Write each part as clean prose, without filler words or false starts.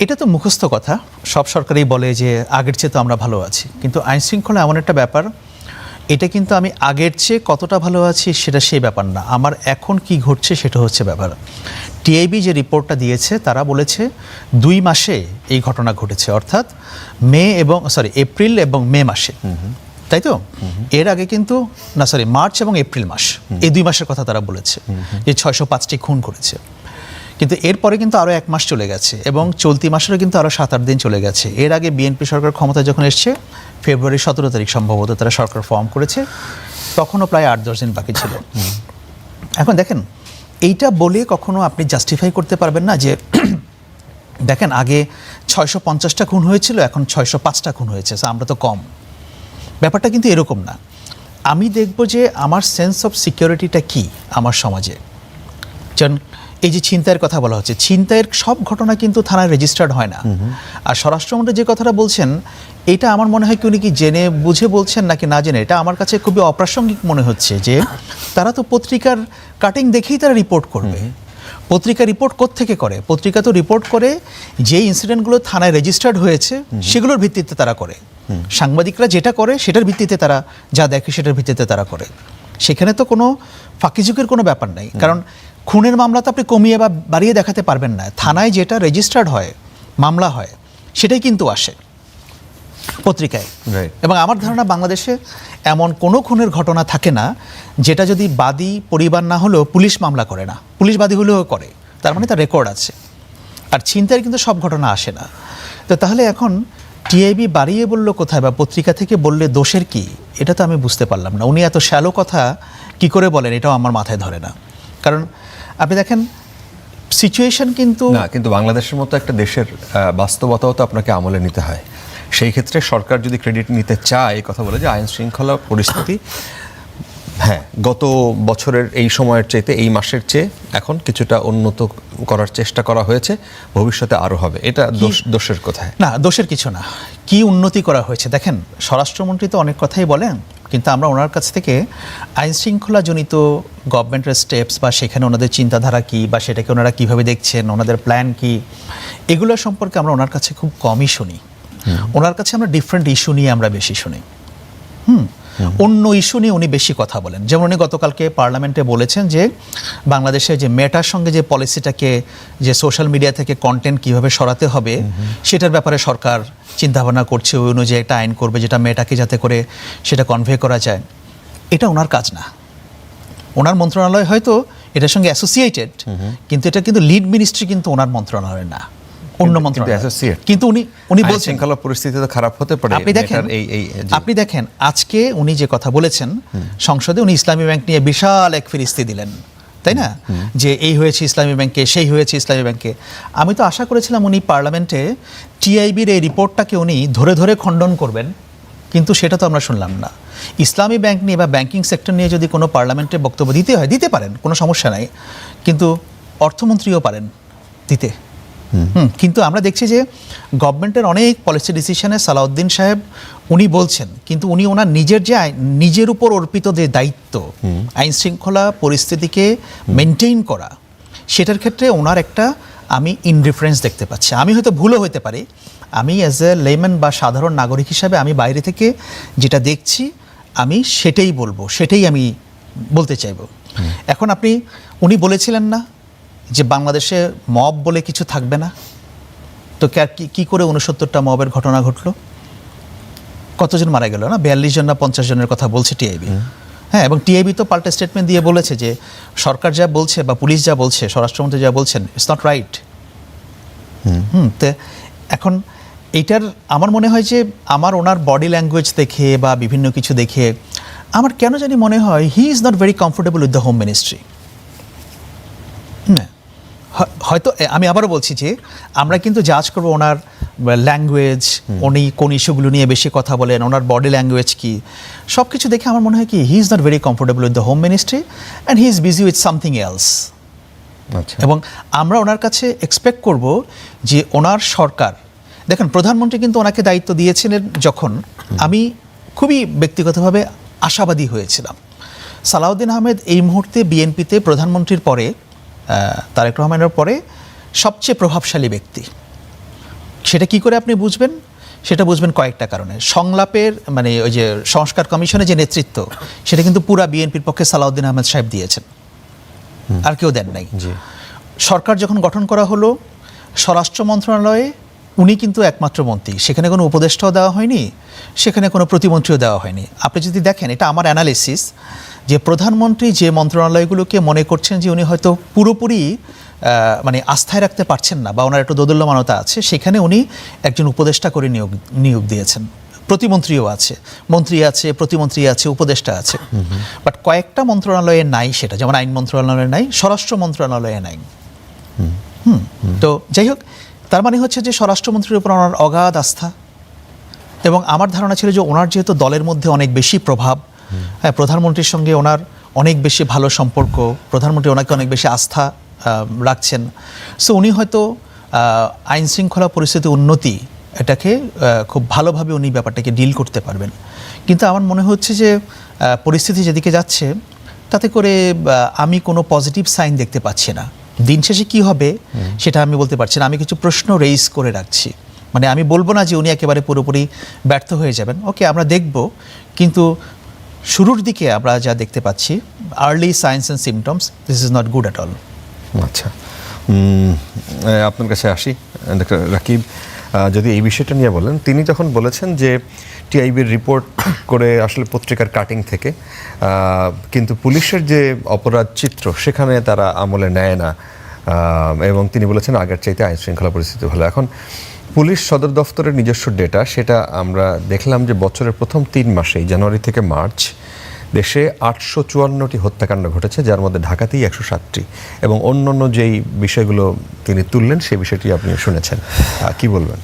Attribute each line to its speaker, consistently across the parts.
Speaker 1: এটা তো মুখস্থ কথা, সব সরকারই বলে যে আগের চেয়ে তো আমরা ভালো আছি, কিন্তু আইন শৃঙ্খলা এমন একটা ব্যাপার, এটা কিন্তু আমি আগের চেয়ে কতটা ভালো আছি সেটা সেই ব্যাপার না, আমার এখন কি ঘটছে সেটা হচ্ছে ব্যাপার। টিআইবি যে রিপোর্টটা দিয়েছে তারা বলেছে 2 মাসে এই ঘটনা ঘটেছে, অর্থাৎ এপ্রিল এবং মে মাসে, তাই তো? এর আগে কিন্তু মার্চ এবং এপ্রিল মাস, এই 2 মাসের কথা তারা বলেছে যে 605টি খুন করেছে। কিন্তু এরপরে কিন্তু আরও 1 মাস চলে গেছে এবং চলতি মাসেরও কিন্তু আরও 7-8 দিন চলে গেছে। এর আগে বিএনপি সরকার ক্ষমতায় যখন এসছে, ফেব্রুয়ারি 17 তারিখ সম্ভবত তারা সরকার ফর্ম করেছে, তখনও প্রায় 8-10 দিন বাকি ছিল। এখন দেখেন, এইটা বলে কখনো আপনি জাস্টিফাই করতে পারবেন না যে দেখেন আগে 650টা খুন হয়েছিল, এখন 605টা খুন হয়েছে, আমরা তো কম। ব্যাপারটা কিন্তু এরকম না। আমি দেখব যে আমার সেন্স অফ সিকিউরিটিটা কি আমার সমাজে। যেমন এই যে ছিনতাইয়ের কথা বলা হচ্ছে, ছিনতাইয়ের সব ঘটনা কিন্তু থানায় রেজিস্টার্ড হয় না। আর স্বরাষ্ট্রমন্ত্রী যে কথাটা বলছেন, এটা আমার মনে হয় কি উনি কি জেনে বুঝে বলছেন নাকি না জেনে, এটা আমার কাছে খুবই অপ্রাসঙ্গিক মনে হচ্ছে। যে তারা তো পত্রিকার কাটিং দেখেই তারা রিপোর্ট করবে। পত্রিকা রিপোর্ট কোত্থেকে করে? পত্রিকা তো রিপোর্ট করে যে ইনসিডেন্টগুলো থানায় রেজিস্টার্ড হয়েছে সেগুলোর ভিত্তিতে তারা করে। সাংবাদিকরা যেটা করে সেটার ভিত্তিতে তারা যা দেখে সেটার ভিত্তিতে তারা করে। সেখানে তো কোনো ফাঁকিঝুঁকির কোনো ব্যাপার নাই, কারণ খুনের মামলা তো আপনি কমিয়ে বা বাড়িয়ে দেখাতে পারবেন না। থানায় যেটা রেজিস্টার্ড হয়, মামলা হয়, সেটাই কিন্তু আসে পত্রিকায়। এবং আমার ধারণা বাংলাদেশে এমন কোনো খুনের ঘটনা থাকে না যেটা যদি বাদী পরিবার না হলেও পুলিশ মামলা করে না, পুলিশ বাদী হলেও করে, তার মানে তার রেকর্ড আছে। আর ছিনতাইয়ের কিন্তু সব ঘটনা আসে না। তো তাহলে এখন টিআইবি বাড়িয়ে বললো কোথায়, বা পত্রিকা থেকে বললে দোষের কি, এটা তো আমি বুঝতে পারলাম না। উনি এত শ্যালো কথা কি করে বলেন, এটাও আমার মাথায় ধরে না। কারণ আপনি দেখেন সিচুয়েশন কিন্তু
Speaker 2: বাংলাদেশের মতো একটা দেশের বাস্তবতাও তো আপনাকে আমলে নিতে হয়। সেই ক্ষেত্রে সরকার যদি ক্রেডিট নিতে চায়, কথা বলে যে আইন শৃঙ্খলা পরিস্থিতি গত বছরের এই সময়ের চাইতে এই মাসের চেয়ে এখন কিছুটা উন্নত করার চেষ্টা করা হয়েছে, ভবিষ্যতে আরও হবে, এটা দোষের কোথায়?
Speaker 1: না, দোষের কিছু না। কি উন্নতি করা হয়েছে দেখেন, স্বরাষ্ট্রমন্ত্রী তো অনেক কথাই বলেন, কিন্তু আমরা ওনার কাছ থেকে আইন শৃঙ্খলা জনিত গভর্নমেন্টের স্টেপস বা সেখানে ওনাদের চিন্তাধারা কি, বা সেটাকে ওনারা কীভাবে দেখছেন, ওনাদের প্ল্যান কি, এগুলো সম্পর্কে আমরা ওনার কাছে খুব কমই শুনি। ওনার কাছে আমরা ডিফারেন্ট ইস্যু নিয়ে আমরা বেশি শুনি। অন্য ইস্যু নিয়ে উনি বেশি কথা বলেন। যেমন উনি গতকালকে পার্লামেন্টে বলেছেন যে বাংলাদেশে যে মেটার সঙ্গে যে পলিসিটাকে, যে সোশ্যাল মিডিয়া থেকে কন্টেন্ট কিভাবে সরাতে হবে সেটার ব্যাপারে সরকার চিন্তাভাবনা করছে, ওই অনুযায়ী একটা আইন করবে যেটা মেটাকে যাতে করে সেটা কনভে করা যায়। এটা ওনার কাজ না। ওনার মন্ত্রণালয় হয়তো এটার সঙ্গে অ্যাসোসিয়েটেড, কিন্তু এটা কিন্তু লিড মিনিস্ট্রি কিন্তু ওনার মন্ত্রণালয় না, অন্য মন্ত্রণালয়। কিন্তু উনি বলছেন
Speaker 2: শৃঙ্খলা পরিস্থিতি তো খারাপ হতে পারে।
Speaker 1: আপনি দেখেন আজকে উনি যে কথা বলেছেন সংসদে, উনি ইসলামী ব্যাংক নিয়ে বিশাল এক ফিরিস্তি দিলেন, তাই না? যে এই হয়েছে ইসলামী ব্যাংকে, সেই হয়েছে ইসলামী ব্যাংকে। আমি তো আশা করেছিলাম উনি পার্লামেন্টে টিআইবির এই রিপোর্টটাকে উনি ধরে ধরে খণ্ডন করবেন, কিন্তু সেটা তো আমরা শুনলাম না। ইসলামী ব্যাংক নিয়ে বা ব্যাংকিং সেক্টর নিয়ে যদি কোনো পার্লামেন্টে বক্তব্য দিতে হয়, দিতে পারেন, কোনো সমস্যা নাই, কিন্তু অর্থমন্ত্রীও পারেন দিতে। কিন্তু আমরা দেখছি যে গভর্নমেন্টের অনেক পলিসি ডিসিশনে সালাউদ্দিন সাহেব উনি বলছেন, কিন্তু উনি ওনার নিজের উপর অর্পিত যে দায়িত্ব আইন শৃঙ্খলা পরিস্থিতিকে মেনটেইন করা, সেটার ক্ষেত্রে ওনার একটা আমি ইনডিফারেন্স দেখতে পাচ্ছি। আমি হয়তো ভুলও হতে পারি, আমি অ্যাজ এ লেম্যান বা সাধারণ নাগরিক হিসাবে আমি বাইরে থেকে যেটা দেখছি আমি সেটাই বলবো, সেটাই আমি বলতে চাইব। এখন উনি বলেছিলেন না যে বাংলাদেশে মব বলে কিছু থাকবে না, তো কি করে 69টা মবের ঘটনা ঘটলো? কতজন মারা গেল না? 42 জন না 50 জনের কথা বলছে টিআইবি। এবং টিআইবি তো পাল্টা স্টেটমেন্ট দিয়ে বলেছে যে সরকার যা বলছে বা পুলিশ যা বলছে, স্বরাষ্ট্রমন্ত্রী যা বলছেন, ইটস নট রাইট। তো এখন এইটার আমার মনে হয় যে আমার ওনার বডি ল্যাঙ্গুয়েজ দেখে বা বিভিন্ন কিছু দেখে আমার কেন জানি মনে হয় he is not very comfortable with the home ministry. হয়তো আমি আবারও বলছি যে আমরা কিন্তু জাজ করবো ওনার ল্যাঙ্গুয়েজ, উনি কোন ইস্যুগুলো নিয়ে বেশি কথা বলেন, ওনার বডি ল্যাঙ্গুয়েজ কি, সব কিছু দেখে আমার মনে হয় কি he is not very comfortable with the home ministry and he is busy with something else. এবং আমরা ওনার কাছে এক্সপেক্ট করব যে ওনার সরকার, দেখেন প্রধানমন্ত্রী কিন্তু ওনাকে দায়িত্ব দিয়েছিলেন যখন, আমি খুবই ব্যক্তিগতভাবে আশাবাদী হয়েছিলাম। সালাউদ্দিন আহমেদ এই মুহূর্তে বিএনপিতে প্রধানমন্ত্রীর পরে, তারেক রহমানের পরে সবচেয়ে প্রভাবশালী ব্যক্তি। সেটা কি করে আপনি বুঝবেন? সেটা বুঝবেন কয়েকটা কারণে। সংলাপের মানে ওই যে সংস্কার কমিশনের যে নেতৃত্ব, সেটা কিন্তু পুরা বিএনপির পক্ষে সালাউদ্দিন আহমেদ সাহেব দিয়েছেন, আর কেউ দেন নাই। সরকার যখন গঠন করা হলো, স্বরাষ্ট্র মন্ত্রণালয়ে উনি কিন্তু একমাত্র মন্ত্রী, সেখানে কোনো উপদেষ্টাও দেওয়া হয়নি, সেখানে কোনো প্রতিমন্ত্রীও দেওয়া হয়নি। আপনি যদি দেখেন, এটা আমার অ্যানালিসিস, যে প্রধানমন্ত্রী যে মন্ত্রণালয়গুলোকে মনে করছেন যে উনি হয়তো পুরোপুরি মানে আস্থায় রাখতে পারছেন না বা ওনার একটু দোদুল্যমানতা আছে, সেখানে উনি একজন উপদেষ্টা করে নিয়োগ দিয়েছেন। প্রতিমন্ত্রীও আছে, মন্ত্রী আছে, প্রতিমন্ত্রী আছে, উপদেষ্টা আছে। বাট কয়েকটা মন্ত্রণালয়ে নাই সেটা, যেমন আইন মন্ত্রণালয়ে নাই, স্বরাষ্ট্র মন্ত্রণালয়ে নাই। তো যাই হোক, তার মানে হচ্ছে যে স্বরাষ্ট্রমন্ত্রীর উপর ওনার অগাধ আস্থা, এবং আমার ধারণা ছিল যে ওনার যেহেতু দলের মধ্যে অনেক বেশি প্রভাব, হ্যাঁ, প্রধানমন্ত্রীর সঙ্গে ওনার অনেক বেশি ভালো সম্পর্ক, প্রধানমন্ত্রী ওনাকে অনেক বেশি আস্থা রাখছেন, সো উনি হয়তো আইন শৃঙ্খলা পরিস্থিতি উন্নতি এটাকে খুব ভালোভাবে উনি ব্যাপারটাকে ডিল করতে পারবেন। কিন্তু আমার মনে হচ্ছে যে পরিস্থিতি যেদিকে যাচ্ছে, তাতে করে আমি কোনো পজিটিভ সাইন দেখতে পাচ্ছি না। দিন শেষে কী হবে সেটা আমি বলতে পারছি না। আমি কিছু প্রশ্ন রেইজ করে রাখছি, মানে আমি বলবো না যে উনি একেবারে পুরোপুরি ব্যর্থ হয়ে যাবেন, ওকে আমরা দেখব, কিন্তু শুরুর দিকে আমরা যা দেখতে পাচ্ছি, early science and symptoms, this is not good at all.
Speaker 2: আচ্ছা, আপনার কাছে আসি ডক্টর রাকিব, যদি এই বিষয়টা নিয়ে বলেন। তিনি যখন বলেছেন যে টিআইবির রিপোর্ট করে আসলে পত্রিকার কাটিং থেকে, কিন্তু পুলিশের যে অপরাধ চিত্র সেখানে তারা আমলে নেয় না, এবং তিনি বলেছেন আগের চাইতে আইন শৃঙ্খলা পরিস্থিতি ভালো। এখন পুলিশ সদর দফতরের নিজস্ব ডেটা, সেটা আমরা দেখলাম যে বছরের প্রথম 3 মাসেই, জানুয়ারি থেকে মার্চ, দেশে 854টি হত্যাকাণ্ড ঘটেছে, যার মধ্যে ঢাকাতেই 107টি, এবং অন্যান্য যেই বিষয়গুলো তিনি তুললেন সেই বিষয়টি আপনি শুনেছেন, কি বলবেন?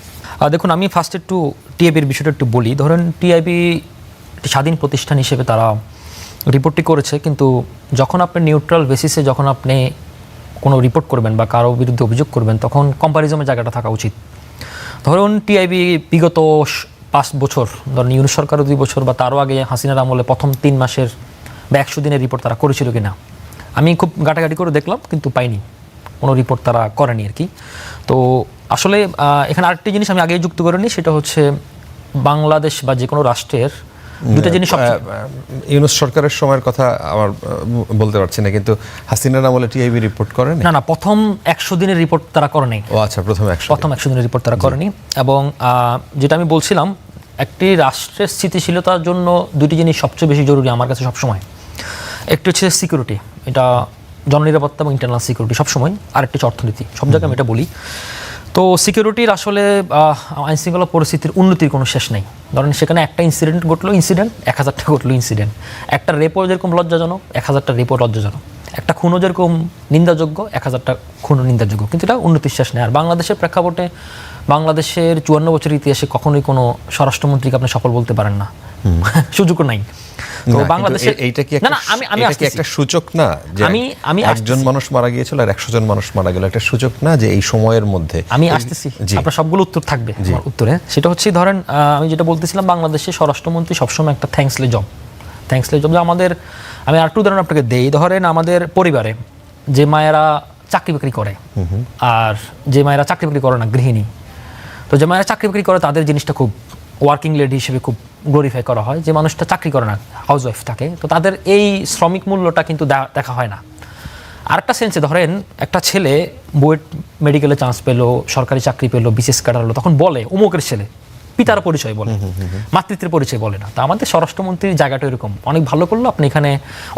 Speaker 3: দেখুন, আমি ফার্স্ট একটু টিআইবির বিষয়টা একটু বলি। ধরেন টিআইবি স্বাধীন প্রতিষ্ঠান হিসেবে তারা রিপোর্টটি করেছে, কিন্তু যখন আপনি নিউট্রাল বেসিসে যখন আপনি কোনো রিপোর্ট করবেন বা কারো বিরুদ্ধে অভিযোগ করবেন, তখন কম্প্যারিজমের জায়গাটা থাকা উচিত। ধরুন টিআইবি বিগত 5 বছর, ধরুন ইউনূস সরকারও 2 বছর বা তারও আগে হাসিনার আমলে প্রথম 3 মাসের বা 100 দিনের রিপোর্ট তারা করেছিল কিনা, আমি খুব ঘাটাঘাটি করে দেখলাম, কিন্তু পাইনি, কোনো রিপোর্ট তারা করেনি আর কি। তো আসলে এখানে আরেকটি জিনিস আমি আগেই যুক্ত করে নিই, সেটা হচ্ছে বাংলাদেশ বা যে কোনো রাষ্ট্রের দুটো জিনিস।
Speaker 2: ইউনূস সরকারের সময়ের কথা আমার বলতে পারছি না, কিন্তু হাসিনার আমলে টিআইবি রিপোর্ট করেনি।
Speaker 3: না, প্রথম 100 দিনের রিপোর্ট তারা করেনি।
Speaker 2: ও আচ্ছা, প্রথম 100
Speaker 3: দিনের রিপোর্ট তারা করেনি। এবং যেটা আমি বলছিলাম, একটি রাষ্ট্রের স্থিতিশীলতার জন্য দুটি জিনিস সবচেয়ে বেশি জরুরি আমার কাছে সবসময়। একটি হচ্ছে সিকিউরিটি, এটা জননিরাপত্তা এবং ইন্টারনাল সিকিউরিটি সবসময়, আরেকটি হচ্ছে অর্থনীতি, সব জায়গায় আমি এটা বলি। তো সিকিউরিটির আসলে আইনশৃঙ্খলা পরিস্থিতির উন্নতির কোনো শেষ নেই। ধরেন সেখানে একটা ইনসিডেন্ট ঘটলো, 1000টা ঘটলো ইনসিডেন্ট। একটা রেপো যেরকম লজ্জাজনক, 1000টা রেপো লজ্জাজনক। একটা খুনও যেরকম নিন্দাযোগ্য, 1000টা খুনও নিন্দাযোগ্য, কিন্তু এটা উন্নতির শেষ নেই। আর বাংলাদেশের প্রেক্ষাপটে, বাংলাদেশের 54 বছরের ইতিহাসে কখনোই কোনো স্বরাষ্ট্রমন্ত্রীকে আপনি সফল বলতে পারেন না, সুযোগও নাই। তো বাংলাদেশে
Speaker 2: এইটা কি একটা সূচক না যে আমি একজন মানুষ মারা গিয়েছিল আর 100 জন মানুষ মারা গেল, একটা সূচক না যে এই সময়ের মধ্যে?
Speaker 3: আমি আসতেছি, আপনার সবগুলো উত্তর থাকবে উত্তরে। সেটা হচ্ছে, ধরেন আমি যেটা বলতেছিলাম, বাংলাদেশের স্বরাষ্ট্রমন্ত্রী সবসময় একটা থ্যাঙ্কসলি জব, যে আমাদের, আমি আর একটু উদাহরণ আপনাকে দেই। ধরেন আমাদের পরিবারে যে মায়েরা চাকরি বাকরি করে আর যে মায়েরা চাকরি বাকরি করে না, গৃহিণী, তো যে মায়েরা চাকরি বাকরি করে তাদের জিনিসটা খুব ওয়ার্কিং লেডি হিসেবে খুব গ্লোরিফাই করা হয়। যে মানুষটা চাকরি করে না, হাউস ওয়াইফ থাকে, তো তাদের এই শ্রমিক মূল্যটা কিন্তু দেখা হয় না। আরেকটা সেন্সে ধরেন একটা ছেলে বুয়েট মেডিকেলে চান্স পেলো, সরকারি চাকরি পেলো, বিশেষ ক্যাডার হলো, তখন বলে অমুকের ছেলে, পিতার পরিচয় বলে, মাতৃত্বের পরিচয় বলে না। তা আমাদের স্বরাষ্ট্রমন্ত্রীর জায়গাটা এরকম, অনেক ভালো করলো, আপনি এখানে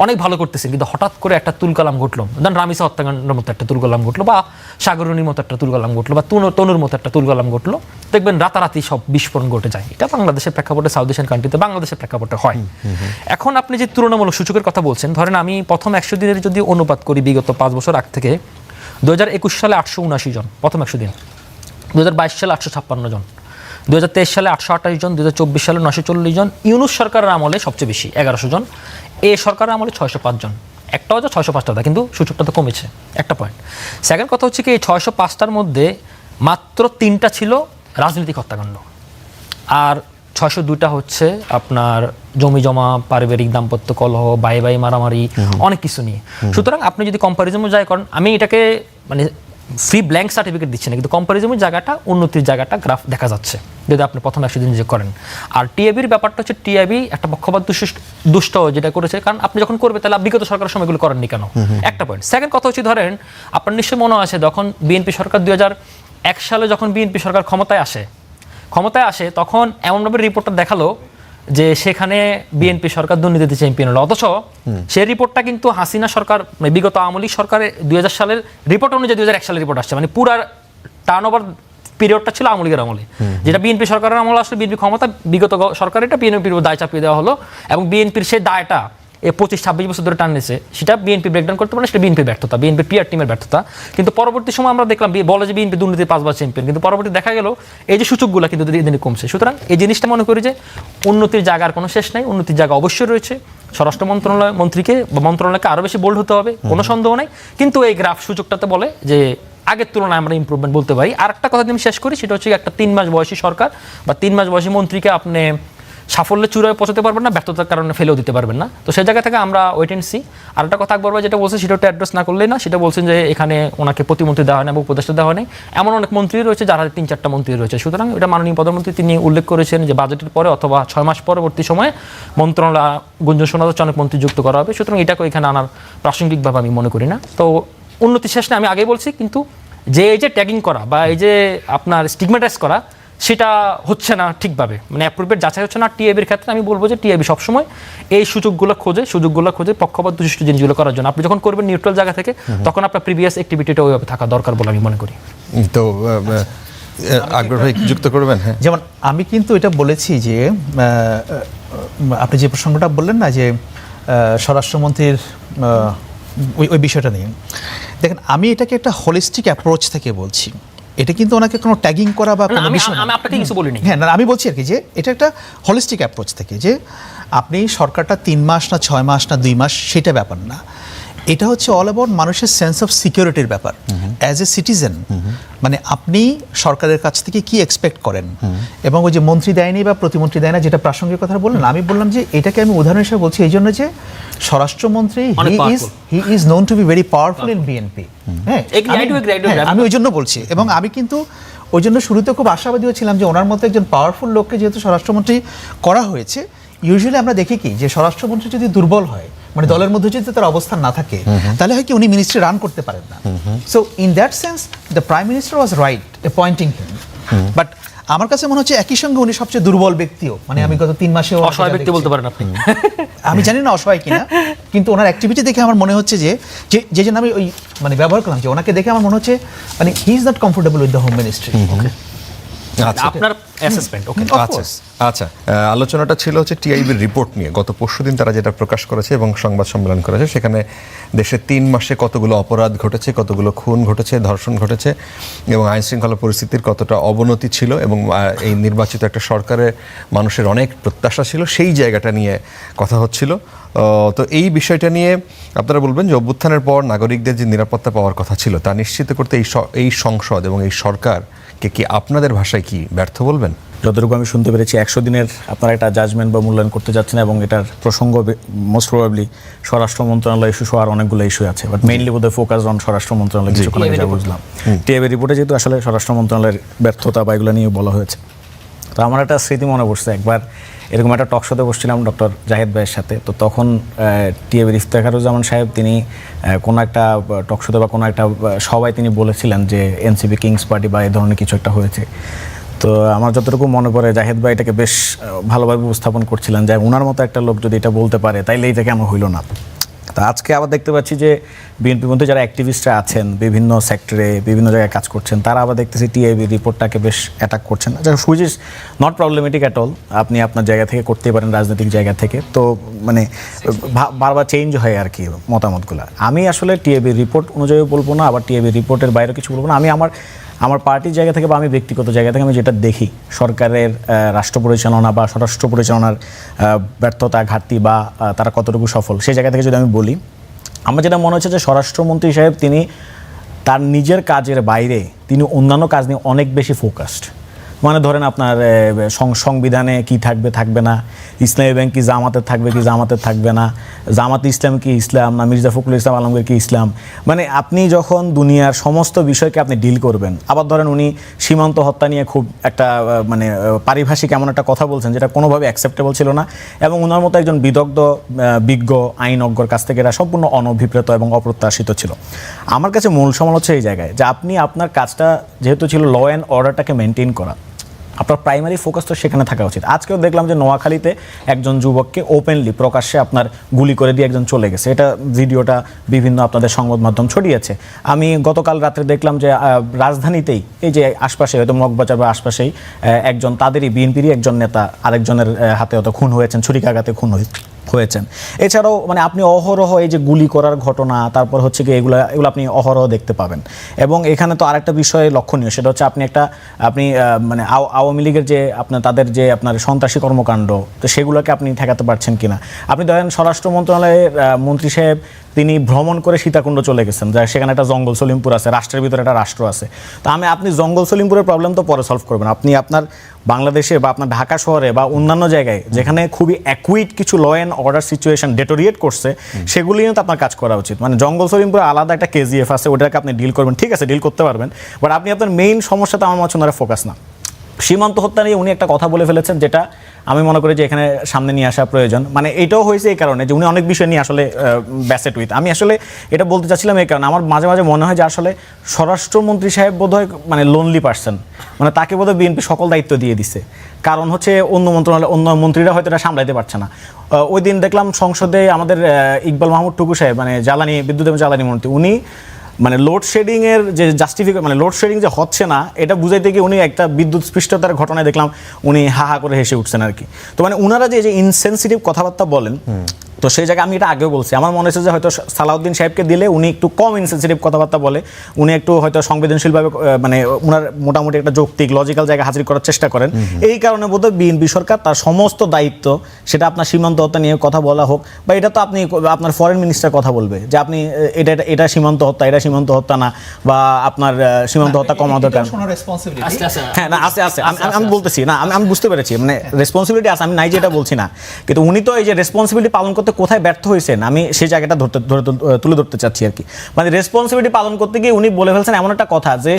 Speaker 3: অনেক ভালো করতেছেন, কিন্তু হঠাৎ করে একটা তুলকালাম ঘটলো, ধরেন রামিসা হত্যাকাণ্ডের মতো একটা তুলকালাম ঘটলো, বা সাগরণীর মতো একটা তুলকালাম ঘটলো, বা তনুর মতো একটা তুলকালাম ঘটলো, দেখবেন রাতারাতি সব বিস্ফোরণ ঘটে যায়। এটা বাংলাদেশের প্রেক্ষাপটে, সাউথ এশিয়ান কান্ট্রিতে বাংলাদেশের প্রেক্ষাপটে হয়। এখন আপনি যে তুলনামূলক সূচকের কথা বলছেন, ধরেন আমি প্রথম 100 দিনের যদি অনুপাত করি বিগত 5 বছর আগ থেকে, 2021 সালে 879 জন প্রথম 100 দিন, 2022 সালে 856 জন, 2023 সালে 828 জন, 2024 সালে 940 জন, ইউনূস সরকারের আমলে সবচেয়ে বেশি 1100 জন, এই সরকারের আমলে 605 জন। একটাও যে 605টা, কিন্তু সূচকটা তো কমেছে, একটা পয়েন্ট। সেকেন্ড কথা হচ্ছে কি, এই 605টার মধ্যে মাত্র 3টা ছিল রাজনৈতিক হত্যাকাণ্ড, আর 602টা হচ্ছে আপনার জমি জমা, পারিবারিক দাম্পত্য কলহ, ভাই ভাই মারামারি, অনেক কিছু নিয়ে। সুতরাং আপনি যদি কম্প্যারিজনও যাই করেন, আমি এটাকে মানে ফ্রি ব্ল্যাঙ্ক সার্টিফিকেট দিচ্ছে না, কিন্তু কম্পারিজমের জায়গাটা, উন্নতির জায়গাটা গ্রাফ দেখা যাচ্ছে যদি আপনি প্রথম 100 দিন যে করেন। আর টিআইবির ব্যাপারটা হচ্ছে টিআইবি একটা পক্ষপাত দুষ্ট যেটা করেছে, কারণ আপনি যখন করবে তাহলে বিগত সরকারের সময়গুলো করেননি কেন, একটা পয়েন্ট। সেকেন্ড কথা হচ্ছে ধরেন আপনার নিশ্চয়ই মনে আছে যখন বিএনপি সরকার 2001 সালে যখন বিএনপি সরকার ক্ষমতায় আসে তখন এমনভাবে রিপোর্টটা দেখালো যে সেখানে বিএনপি সরকার দুর্নীতিতে চ্যাম্পিয়ন হলো, অথচ সেই রিপোর্টটা কিন্তু হাসিনা সরকার মানে বিগত আওয়ামী লীগ সরকারের 2000 সালের রিপোর্ট অনুযায়ী 2001 সালের রিপোর্ট আসছে, মানে পুরা টার্ন ওভার পিরিয়ডটা ছিল আওয়ামী লীগের আমলে, যেটা বিএনপি সরকারের আমলে আসলে বিএনপি ক্ষমতা বিগত সরকার এটা বিএনপির দায় চাপিয়ে দেওয়া হলো, এবং বিএনপির সেই দায়টা 25-26 বছর ধরে টানছে, সেটা বিএনপি ব্রেকডাউন করতে পারে, সেটা বিএনপির ব্যর্থতা, বিএনপির পিআর টিমের ব্যর্থতা। কিন্তু পরবর্তী সময় আমরা দেখলাম বলে যে বিএনপি দুর্নীতি 5 বার চ্যাম্পিয়ন, কিন্তু পরবর্তী দেখা গেল এই যে সূচকগুলো কিন্তু দিনে কমছে। সুতরাং এই জিনিসটা মনে করি যে উন্নতির জায়গার কোনো শেষ নাই, উন্নতির জায়গা অবশ্যই রয়েছে। স্বরাষ্ট্র মন্ত্রণালয় মন্ত্রীকে বা মন্ত্রণালয়কে আরও বেশি বোল্ড হতে হবে, কোনো সন্দেহ নাই, কিন্তু এই গ্রাফ সূচকটাতে বলে যে আগের তুলনায় আমরা ইমপ্রুভমেন্ট বলতে পারি। আর একটা কথা আমি শেষ করি, সেটা হচ্ছে একটা 3 মাস বয়সী সরকার বা 3 মাস বয়সী মন্ত্রীকে আপনি সাফল্যের চূড়ায় পৌঁছাতে পারবেন না, ব্যর্থতার কারণে ফেলেও দিতে পারবেন না। তো সেই জায়গা থেকে আমরা ওয়েট অ্যান্ড সি। আর একটা কথা আকবর ভাই যেটা বলছে সেটা একটু অ্যাড্রেস না করলেই না, সেটা বলছেন যে এখানে ওনাকে প্রতিমন্ত্রী দেওয়া হয় না এবং উপদেষ্টা দেওয়া হয় না, এমন অনেক মন্ত্রী রয়েছে যারা 3-4টা মন্ত্রী রয়েছে। সুতরাং এটা মাননীয় প্রধানমন্ত্রী তিনি উল্লেখ করেছেন যে বাজেটের পরে অথবা 6 মাস পরবর্তী সময়ে মন্ত্রণালয় গুঞ্জন শোনা যাচ্ছে অনেক মন্ত্রী যুক্ত করা হবে। সুতরাং এটাকে এখানে আনার প্রাসঙ্গিকভাবে আমি মনে করি না। তো উন্নতি শেষ না আমি আগেই বলছি, কিন্তু যে এই যে ট্যাগিং করা বা এই যে আপনার স্টিগমাটাইজ করা সেটা হচ্ছে না ঠিকভাবে, মানে অ্যাপ্রোপ্রিয়েট যাচাই হচ্ছে না। টিআইবির ক্ষেত্রে আমি বলবো যে টিআইবি সবসময় এই সুযোগগুলো খোঁজে পক্ষপাত দুষ্ট জিনিসগুলো করার জন্য। আপনি যখন করবেন নিউট্রাল জায়গা থেকে তখন আপনার প্রিভিয়াস অ্যাক্টিভিটিটা ওইভাবে থাকা দরকার বলে আমি মনে করি।
Speaker 2: তো আকবর ভাই যুক্ত করবেন? হ্যাঁ,
Speaker 1: যেমন আমি কিন্তু এটা বলেছি যে আপনি যে প্রসঙ্গটা বললেন না যে স্বরাষ্ট্রমন্ত্রীর ওই বিষয়টা নিয়ে, দেখেন আমি এটাকে একটা হোলিস্টিক অ্যাপ্রোচ থেকে বলছি। এটা কিন্তু ওনাকে কোনো ট্যাগিং করা বা কোনো বিষয় না।
Speaker 3: আমি আপনাকে কিছু বলিনি।
Speaker 1: হ্যাঁ, না আমি বলছি আর কি যে এটা একটা হোলিস্টিক অ্যাপ্রোচ থেকে, যে আপনি সরকারটা 3 মাস না 6 মাস না 2 মাস সেটা ব্যাপার না, এটা হচ্ছে অল অ্যাবাউট মানুষের সেন্স অফ সিকিউরিটির ব্যাপার অ্যাজ এ সিটিজেন। মানে আপনি সরকারের কাছ থেকে কি এক্সপেক্ট করেন, এবং ওই যে মন্ত্রী দেয়নি বা প্রতিমন্ত্রী দেয় না যেটা প্রাসঙ্গিক কথা বললেন, আমি বললাম যে এটাকে আমি উদাহরণ হিসেবে বলছি এই জন্য যে স্বরাষ্ট্রমন্ত্রী he is known to be very powerful in BNP. হ্যাঁ, আমি ওই জন্য বলছি, এবং আমি কিন্তু ওই জন্য শুরুতে খুব আশাবাদীও ছিলাম যে ওনার মতো একজন পাওয়ারফুল লোককে যেহেতু স্বরাষ্ট্রমন্ত্রী করা হয়েছে, ইউজুয়ালি আমরা দেখি কি যে স্বরাষ্ট্রমন্ত্রী যদি দুর্বল হয়, মানে দলের মধ্যে যদি তার অবস্থান না থাকে, তাহলে হয় কি উনি মিনিস্ট্রি রান করতে পারেন না। So in that sense the prime minister was right appointing him, but আমার কাছে মনে হচ্ছে একই সঙ্গে উনি সবচেয়ে দুর্বল ব্যক্তিও, মানে আমি গত 3 মাসে
Speaker 3: অসহায় ব্যক্তি বলতে পারেন আপনি।
Speaker 1: আমি জানি না অসহায় কিনা, কিন্তু ওনার অ্যাক্টিভিটি দেখে আমার মনে হচ্ছে যে জন্য আমি ওই মানে ব্যবহার করলাম যে ওনাকে দেখে আমার মনে হচ্ছে মানে he is not comfortable with the home ministry.
Speaker 3: আপনার অ্যাসেসমেন্ট ওকে।
Speaker 2: আচ্ছা, আলোচনাটা ছিল হচ্ছে টিআইবির রিপোর্ট নিয়ে। গত পরশুদিন তারা যেটা প্রকাশ করেছে এবং সংবাদ সম্মেলন করেছে, সেখানে দেশে 3 মাসে কতগুলো অপরাধ ঘটেছে, কতগুলো খুন ঘটেছে, ধর্ষণ ঘটেছে, এবং আইন শৃঙ্খলা পরিস্থিতির কতটা অবনতি ছিল, এবং এই নির্বাচিত একটা সরকারের মানুষের অনেক প্রত্যাশা ছিল, সেই জায়গাটা নিয়ে কথা হচ্ছিল। তো এই বিষয়টা নিয়ে আপনারা বলবেন যে অভ্যুত্থানের পর নাগরিকদের যে নিরাপত্তা পাওয়ার কথা ছিল তা নিশ্চিত করতে এই সংসদ এবং এই সরকারকে কি আপনাদের ভাষায় কি ব্যর্থ বলবেন?
Speaker 4: যতটুকু আমি শুনতে পেরেছি 100 দিনের আপনারা একটা জাজমেন্ট বা মূল্যায়ন করতে যাচ্ছেন, এবং এটার প্রসঙ্গ মোস্ট প্রবাবলি স্বরাষ্ট্র মন্ত্রণালয় ইস্যু সহ আর অনেকগুলো ইস্যু আছে, বাট মেইনলি বোধহয় ফোকাস অন স্বরাষ্ট্র মন্ত্রণালয়। কিছুক্ষণ আগে যা বুঝলাম টিআইবি রিপোর্টে যেহেতু আসলে স্বরাষ্ট্র মন্ত্রণালয়ের ব্যর্থতা বা এগুলো নিয়ে বলা হয়েছে, তো আমার একটা স্মৃতি মনে পড়ছে। একবার এরকম একটা টক শোতে বসছিলাম ডক্টর জাহিদ ভাইয়ের সাথে, তো তখন টিআইবির ইফতেখারুজ্জামান সাহেব তিনি কোনো একটা টক শোতে বা কোনো একটা সবাই তিনি বলেছিলেন যে এনসিপি কিংস পার্টি বা এই ধরনের কিছু একটা হয়েছে। তো আমার যতটুকু মনে পড়ে জাহিদ ভাই এটাকে বেশ ভালোভাবে উপস্থাপন করছিলেন যে ওনার মতো একটা লোক যদি এটা বলতে পারে তাইলে এটা কেন হইল না। তা আজকে আবার দেখতে পাচ্ছি যে বিএনপির মধ্যে যারা অ্যাক্টিভিস্টরা আছেন বিভিন্ন সেক্টরে বিভিন্ন জায়গায় কাজ করছেন, তারা আবার দেখতেছি টিআইবি রিপোর্টটাকে বেশ অ্যাটাক করছেন, which is not problematic at all. আপনি আপনার জায়গা থেকে করতেই পারেন রাজনৈতিক জায়গা থেকে, তো মানে বারবার চেঞ্জ হয় আর কি মতামতগুলো। আমি আসলে টিআইবি রিপোর্ট অনুযায়ী বলবো না, আবার টিআইবি রিপোর্টের বাইরে কিছু বলবো না। আমি আমার পার্টির জায়গা থেকে বা আমি ব্যক্তিগত জায়গা থেকে আমি যেটা দেখি সরকারের রাষ্ট্র পরিচালনা বা স্বরাষ্ট্র পরিচালনার ব্যর্থতা, ঘাটতি বা তারা কতটুকু সফল, সেই জায়গা থেকে যদি আমি বলি, আমার যেটা মনে হচ্ছে যে স্বরাষ্ট্রমন্ত্রী সাহেব তিনি তার নিজের কাজের বাইরে তিনি অন্যান্য কাজ নিয়ে অনেক বেশি ফোকাসড। মানে ধরেন আপনার সংবিধানে কি থাকবে থাকবে না, ইসলামী ব্যাংক কি জামাতের থাকবে কি জামাতের থাকবে না, জামাত ইসলাম কি ইসলাম না, মির্জা ফখরুল ইসলাম আলমগীর কি ইসলাম। মানে আপনি যখন দুনিয়ার সমস্ত বিষয়কে আপনি ডিল করবেন, আবার ধরেন উনি সীমান্ত হত্যা নিয়ে খুব একটা মানে পারিভাষিক এমন একটা কথা বলছেন যেটা কোনোভাবে অ্যাকসেপ্টেবল ছিল না, এবং ওনার মতো একজন বিদগ্ধ বিজ্ঞ আইনজ্ঞর কাছ থেকে এটা সম্পূর্ণ অনভিপ্রেত এবং অপ্রত্যাশিত ছিল। আমার কাছে মূল সমালোচনা হচ্ছে এই জায়গায় যে আপনি আপনার কাজটা যেহেতু ছিল ল অ্যান্ড অর্ডারটাকে মেনটেন করা, আপনার প্রাইমারি ফোকাস তো সেখানে থাকা উচিত। আজকেও দেখলাম যে নোয়াখালীতে একজন যুবককে ওপেনলি প্রকাশ্যে আপনার গুলি করে দিয়ে একজন চলে গেছে, এটা ভিডিওটা বিভিন্ন আপনাদের সংবাদ মাধ্যম ছড়িয়েছে। আমি গতকাল রাত্রে দেখলাম যে রাজধানীতেই এই যে আশপাশে হয়তো মগবাজার বা আশপাশেই একজন তাদেরই বিএনপিরই একজন নেতা আরেকজনের হাতে হয়তো খুন হয়েছেন, ছুরিকাঘাতে খুন হয়েছেন। এছাড়াও মানে আপনি অহরহ এই যে গুলি করার ঘটনা, তারপর হচ্ছে কি এগুলো আপনি অহরহ দেখতে পাবেন। এবং এখানে তো আরেকটা বিষয় লক্ষণীয়, সেটা হচ্ছে আপনি মানে আওয়ামী লীগের যে আপনার তাদের যে আপনার সন্ত্রাসী কর্মকাণ্ড, তো সেগুলোকে আপনি ঠেকাতে পারছেন কিনা। আপনি ধরেন স্বরাষ্ট্র মন্ত্রণালয়ের মন্ত্রী সাহেব তিনি ভ্রমণ করে সীতাকুণ্ড চলে গেছেন, যা সেখানে একটা জঙ্গল সলিমপুর আছে, রাষ্ট্রের ভিতরে একটা রাষ্ট্র আছে। তো আপনি জঙ্গল সলিমপুরের প্রবলেম তো পরে সলভ করবেন, আপনি আপনার বাংলাদেশে বা আপনার ঢাকা শহরে বা অন্যান্য জায়গায় যেখানে খুবই অ্যাকুইট কিছু law and order situation deteriorate করছে, সেগুলি নিয়ে তো আপনার কাজ করা উচিত। মানে জঙ্গল সলিমপুরে আলাদা একটা কেজিএফ আছে, ওটাকে আপনি ডিল করবেন, ঠিক আছে ডিল করতে পারবেন, বাট আপনি আপনার মেইন সমস্যাটা আমার মনে হচ্ছে ফোকাস না। সীমান্ত হত্যা নিয়ে উনি একটা কথা বলে ফেলেছেন যেটা আমি মনে করি যে এখানে সামনে নিয়ে আসা প্রয়োজন। মানে এটাও হয়েছে এই কারণে যে উনি অনেক বিষয় নিয়ে আসলে ব্যাসেট উইথ। আমি আসলে এটা বলতে চাচ্ছিলাম এই কারণে আমার মাঝে মাঝে মনে হয় যে আসলে স্বরাষ্ট্রমন্ত্রী সাহেব বোধহয় মানে লোনলি পার্সন, মানে তাকে বোধহয় বিএনপি সকল দায়িত্ব দিয়ে দিছে। কারণ হচ্ছে অন্য মন্ত্রণালয় অন্য মন্ত্রীরা হয়তো এটা সামলাইতে পারছে না। ওই দিন দেখলাম সংসদে আমাদের ইকবাল মাহমুদ টুকু সাহেব মানে বিদ্যুৎ এবং জ্বালানি মন্ত্রী, উনি মানে লোডশেডিং এর যে মানে লোডশেডিং যে হচ্ছে না এটা বুঝাইতে গিয়ে উনি একটা বিদ্যুৎ স্পৃষ্টতার ঘটনায় দেখলাম উনি হা হা করে হেসে উঠছেন আর কি। তো মানে উনারা যে ইনসেনসিটিভ কথাবার্তা বলেন, তো সেই জায়গায় আমি এটা আগেও বলছি, আমার মনে হচ্ছে যে হয়তো সালাউদ্দিন সাহেবকে দিলে উনি একটু কম ইনসেনসিটিভ কথাবার্তা বলে, উনি একটু হয়তো সংবেদনশীলভাবে মানে উনার মোটামুটি একটা যৌক্তিক লজিক্যাল জায়গা হাজির করার চেষ্টা করেন। এই কারণে বোধহয় বিএনপি সরকার তার সমস্ত দায়িত্ব, সেটা আপনার সীমান্ত হত্যা নিয়ে কথা বলা হোক বা এটা তো আপনি আপনার ফরেন মিনিস্টার কথা বলবে যে আপনি এটা সীমান্ত হত্যা, এটা সীমান্ত হত্যা না, বা আপনার সীমান্ত হত্যা কমানো দরকার। হ্যাঁ না আছে আমি বলতেছি না, আমি বুঝতে পেরেছি মানে রেসপন্সিবিলিটি আছে, আমি নাই যেটা বলছি না, কিন্তু উনি তো এই যে রেসপন্সিবিলিটি পালন করতে কোথায় ব্যর্থ হয়েছেন আমি সেই জায়গাটা তুলে ধরতে চাচ্ছি আর কি। মানে রেসপন্সিবিলিটি পালন করতে গিয়ে উনি বলে ফেলছেন এমন একটা কথা যে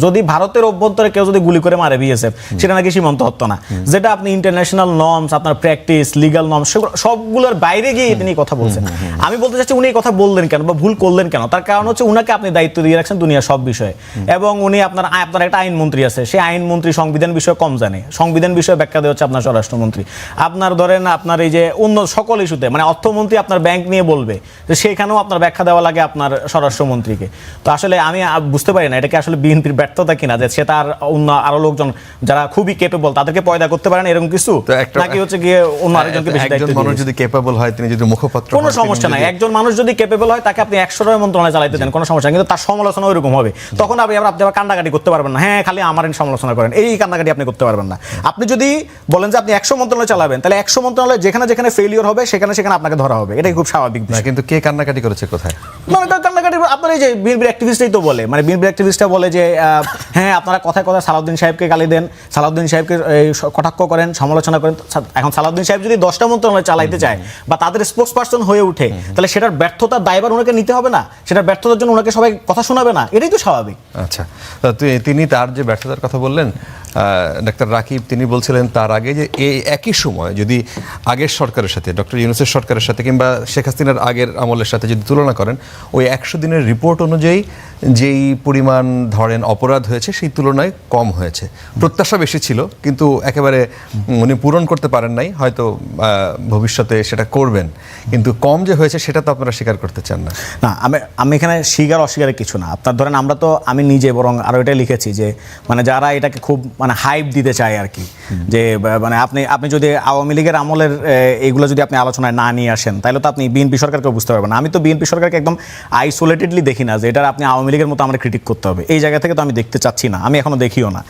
Speaker 4: যদি ভারতের অভ্যন্তরে কেউ যদি গুলি করে মারে বিএসএফ, সেটা নাকি সীমান্ত হত্যা না, যেটা আপনি ইন্টারন্যাশনাল নর্মস, আপনার প্র্যাকটিস, লিগাল নর্মস সবগুলোর বাইরে গিয়ে তিনি কথা বলছেন। আমি বলতে চাচ্ছি উনি এই কথা বললেন কেন বা ভুল করলেন কেন, তার কারণ হচ্ছে উনাকে আপনি দায়িত্ব দিয়ে রাখছেন দুনিয়ার সব বিষয়ে, এবং উনি আপনার একটা আইনমন্ত্রী আছে, সেই আইনমন্ত্রী সংবিধান বিষয়ে কম জানে, সংবিধান বিষয়ে ব্যাখ্যা দেওয়া হচ্ছে আপনার স্বরাষ্ট্রমন্ত্রী। আপনার ধরেন আপনার এই যে অন্য সকল ইস্যুতে মানে অর্থমন্ত্রী আপনার ব্যাংক নিয়ে বলবে, তো সেখানেও আপনার ব্যাখ্যা দেওয়া লাগে আপনার স্বরাষ্ট্রমন্ত্রীকে। তো আসলে আমি বুঝতে পারি না এটা কি আসলে বিএনপির ব্যর্থতা কিনা, যে সে তার অন্য আরো লোকজন যারা খুবই কেপেবল তাদেরকে পয়দা করতে পারেন এরকম কিছু, নাকি হচ্ছে গিয়ে অন্য আরেকজনকে বেশি দায়িত্ব দিবেন। মানুষ
Speaker 2: যদি কেপেবল হয়, তিনি যদি মুখপাত্র,
Speaker 4: কোনো সমস্যা নাই। একজন মানুষ যদি কেপেবল হয় তাকে আপনি 100টা মন্ত্রণালয় চালাইতে দেন, কোনো সমস্যা নেই, কিন্তু তার সমালোচনা ওইরকম হবে, তখন আপনি আবার কান্নাকাটি করতে পারবেন না, হ্যাঁ খালি আমার সমালোচনা করেন, এই কান্নাকাটি আপনি করতে পারবেন না। আপনি যদি বলেন যে আপনি 100 মন্ত্রণালয় চালাবেন, তাহলে 100 মন্ত্রণালয় যেখানে যেখানে ফেলিওর হবে সেখানে আপনাকে ধরা হবে, এটাই খুব স্বাভাবিক।
Speaker 2: কিন্তু কে কান্নাকাটি করেছে কোথায়?
Speaker 4: মানে কান্নাকাটি আপনার এই যে বিএনপির অ্যাক্টিভিস্টই তো বলে, মানে বিএনপির অ্যাক্টিভিস্টরা বলে যে হ্যাঁ আপনারা কথায় কথায় সালাউদ্দিন সাহেবকে গালি দেন, সালাউদ্দিন সাহেবকে কটাক্ষ করেন, সমালোচনা করেন। এখন সালাউদ্দিন সাহেব যদি 10টা মন্ত্রণালয় চালাইতে চায় বা তাদের স্পোক্স পার্সন হয়ে ওঠে, তাহলে সেটার ব্যর্থতার দায়ভার ওনাকে নিতে হবে না, সেটার ব্যর্থতার জন্য ওনাকে সবাই কথা শোনাবে না, এটাই তো স্বাভাবিক।
Speaker 2: আচ্ছা, তিনি তার যে ব্যর্থতার কথা বললেন ডাক্তার রাকিব, তিনি বলছিলেন তার আগে যে এই একই সময় যদি আগের সরকারের সাথে, ডক্টর ইউনূসের সরকারের সাথে কিংবা শেখ হাসিনার আগের আমলের সাথে যদি তুলনা করেন, ওই 100 দিনের রিপোর্ট অনুযায়ী যেই পরিমাণ ধরেন অপরাধ হয়েছে সেই তুলনায় কম হয়েছে। প্রত্যাশা বেশি ছিল কিন্তু একেবারে উনি পূরণ করতে পারেন নাই, হয়তো ভবিষ্যতে সেটা করবেন, কিন্তু কম যে হয়েছে সেটা তো আপনারা স্বীকার করতে চান না।
Speaker 4: না, আমি এখানে স্বীকার অস্বীকারের কিছু না। আপনার ধরেন আমি নিজে বরং আরও এটা লিখেছি যে মানে যারা এটাকে খুব মানে হাইপ দিতে চায় আর কি, যে মানে আপনি যদি আওয়ামী লীগের আমলের এইগুলো যদি আপনি আলোচনায় না নিয়ে আসেন তাহলে তো আপনি বিএনপি সরকারকে বুঝতে পারবেন না। আমি তো বিএনপি সরকারকে একদম আইসোলেটেডলি দেখি না যে এটা আপনি আওয়ামী লীগের মতো আমরা ক্রিটিক করতে হবে, এই জায়গা থেকে তো আমি দেখতে চাচ্ছি না, আমি এখনো দেখিও না।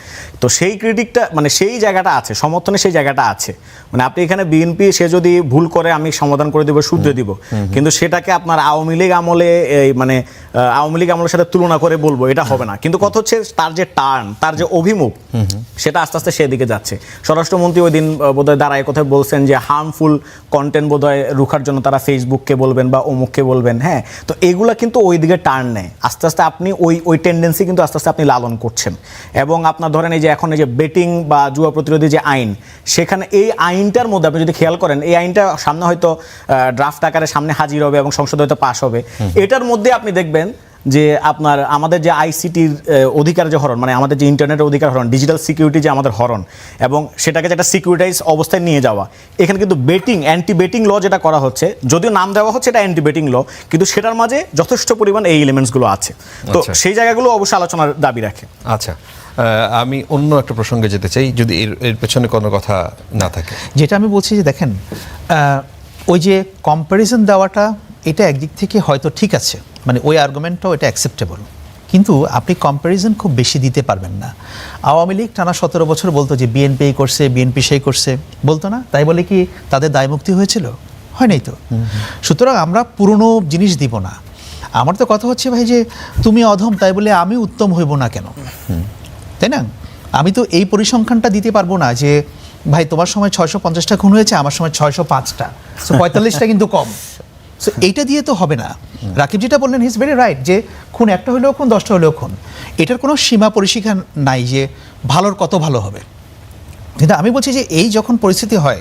Speaker 4: তো সেই ক্রিটিকটা মানে সেই জায়গাটা আছে, সমর্থনে সেই জায়গাটা আছে। মানে আপনি এখানে বিএনপি সে যদি ভুল করে আমি সমাধান করে দেবো, শুধরে দিব, কিন্তু সেটাকে আপনার আওয়ামী লীগ আমলে মানে আওয়ামী লীগ আমলের সাথে তুলনা করে বলবো এটা হবে না। কিন্তু কথা হচ্ছে তার যে টার্ন, তার যে অভিমুখ, সেটা আস্তে আস্তে সেদিকে যাচ্ছে। স্বরাষ্ট্রমন্ত্রী ওই দিন বোধহয় দাঁড়ায় কোথায় বলছেন যে হার্মফুল কন্টেন্ট বোধহয় রুখার জন্য তারা ফেসবুককে বলবেন বা অমুককে বলবেন। হ্যাঁ, তো এগুলা কিন্তু ওই দিকে টার্ন নেয় আস্তে আস্তে। আপনি ওই টেন্ডেন্সি কিন্তু আস্তে আস্তে আপনি লালন করছেন। এবং আপনার ধরেন এই যে এখন এই যে বেটিং বা জুয়া প্রতিরোধী যে আইন, সেখানে এই আইনটার মধ্যে আপনি যদি খেয়াল করেন, এই আইনটা সামনে হয়তো ড্রাফট আকারে সামনে হাজির হবে এবং সংসদে হয়তো পাস হবে। এটার মধ্যে আপনি দেখবেন যে আপনার আমাদের যে আইসিটির অধিকার যে হরণ, মানে আমাদের যে ইন্টারনেটের অধিকার হরণ, ডিজিটাল সিকিউরিটি যে আমাদের হরণ, এবং সেটাকে যেটা সিকিউরিটাইজ অবস্থায় নিয়ে যাওয়া, এখানে কিন্তু অ্যান্টি বেটিং ল যেটা করা হচ্ছে, যদিও নাম দেওয়া হচ্ছে এটা অ্যান্টি বেটিং ল, কিন্তু সেটার মাঝে যথেষ্ট পরিমাণ এই এলিমেন্টসগুলো আছে। তো সেই জায়গাগুলো অবশ্যই আলোচনার দাবি রাখে।
Speaker 2: আচ্ছা, আমি অন্য একটা প্রসঙ্গে যেতে চাই, যদি এর পেছনে কোনো কথা না থাকে।
Speaker 1: যেটা আমি বলছি যে দেখেন, ওই যে কম্প্যারিজন দেওয়াটা, এটা একদিক থেকে হয়তো ঠিক আছে, মানে ওই আর্গুমেন্টটাও এটা অ্যাকসেপ্টেবল, কিন্তু আপনি কম্প্যারিজন খুব বেশি দিতে পারবেন না। আওয়ামী লীগ টানা 17 বছর বলতো যে বিএনপি এই করছে, বিএনপি সেই করছে, বলতো না? তাই বলে কি তাদের দায়মুক্তি হয়েছিল? হয় নাই তো। সুতরাং আমরা পুরনো জিনিস দিব না। আমার তো কথা হচ্ছে ভাই যে তুমি অধম তাই বলে আমি উত্তম হইব না কেন, তাই না? আমি তো এই পরিসংখ্যানটা দিতে পারবো না যে ভাই তোমার সময় 650টা খুন হয়েছে, আমার সময় 605টা, 45টা কিন্তু কম। সো এইটা দিয়ে তো হবে না। রাকিব যেটা বললেন হি ইজ ভেরি রাইট, যে খুন একটা হলেও খুন, 10টা হলেও খুন, এটার কোনো সীমা পরিসীমা নাই যে ভালোর কত ভালো হবে। কিন্তু আমি বলছি যে এই যখন পরিস্থিতি হয়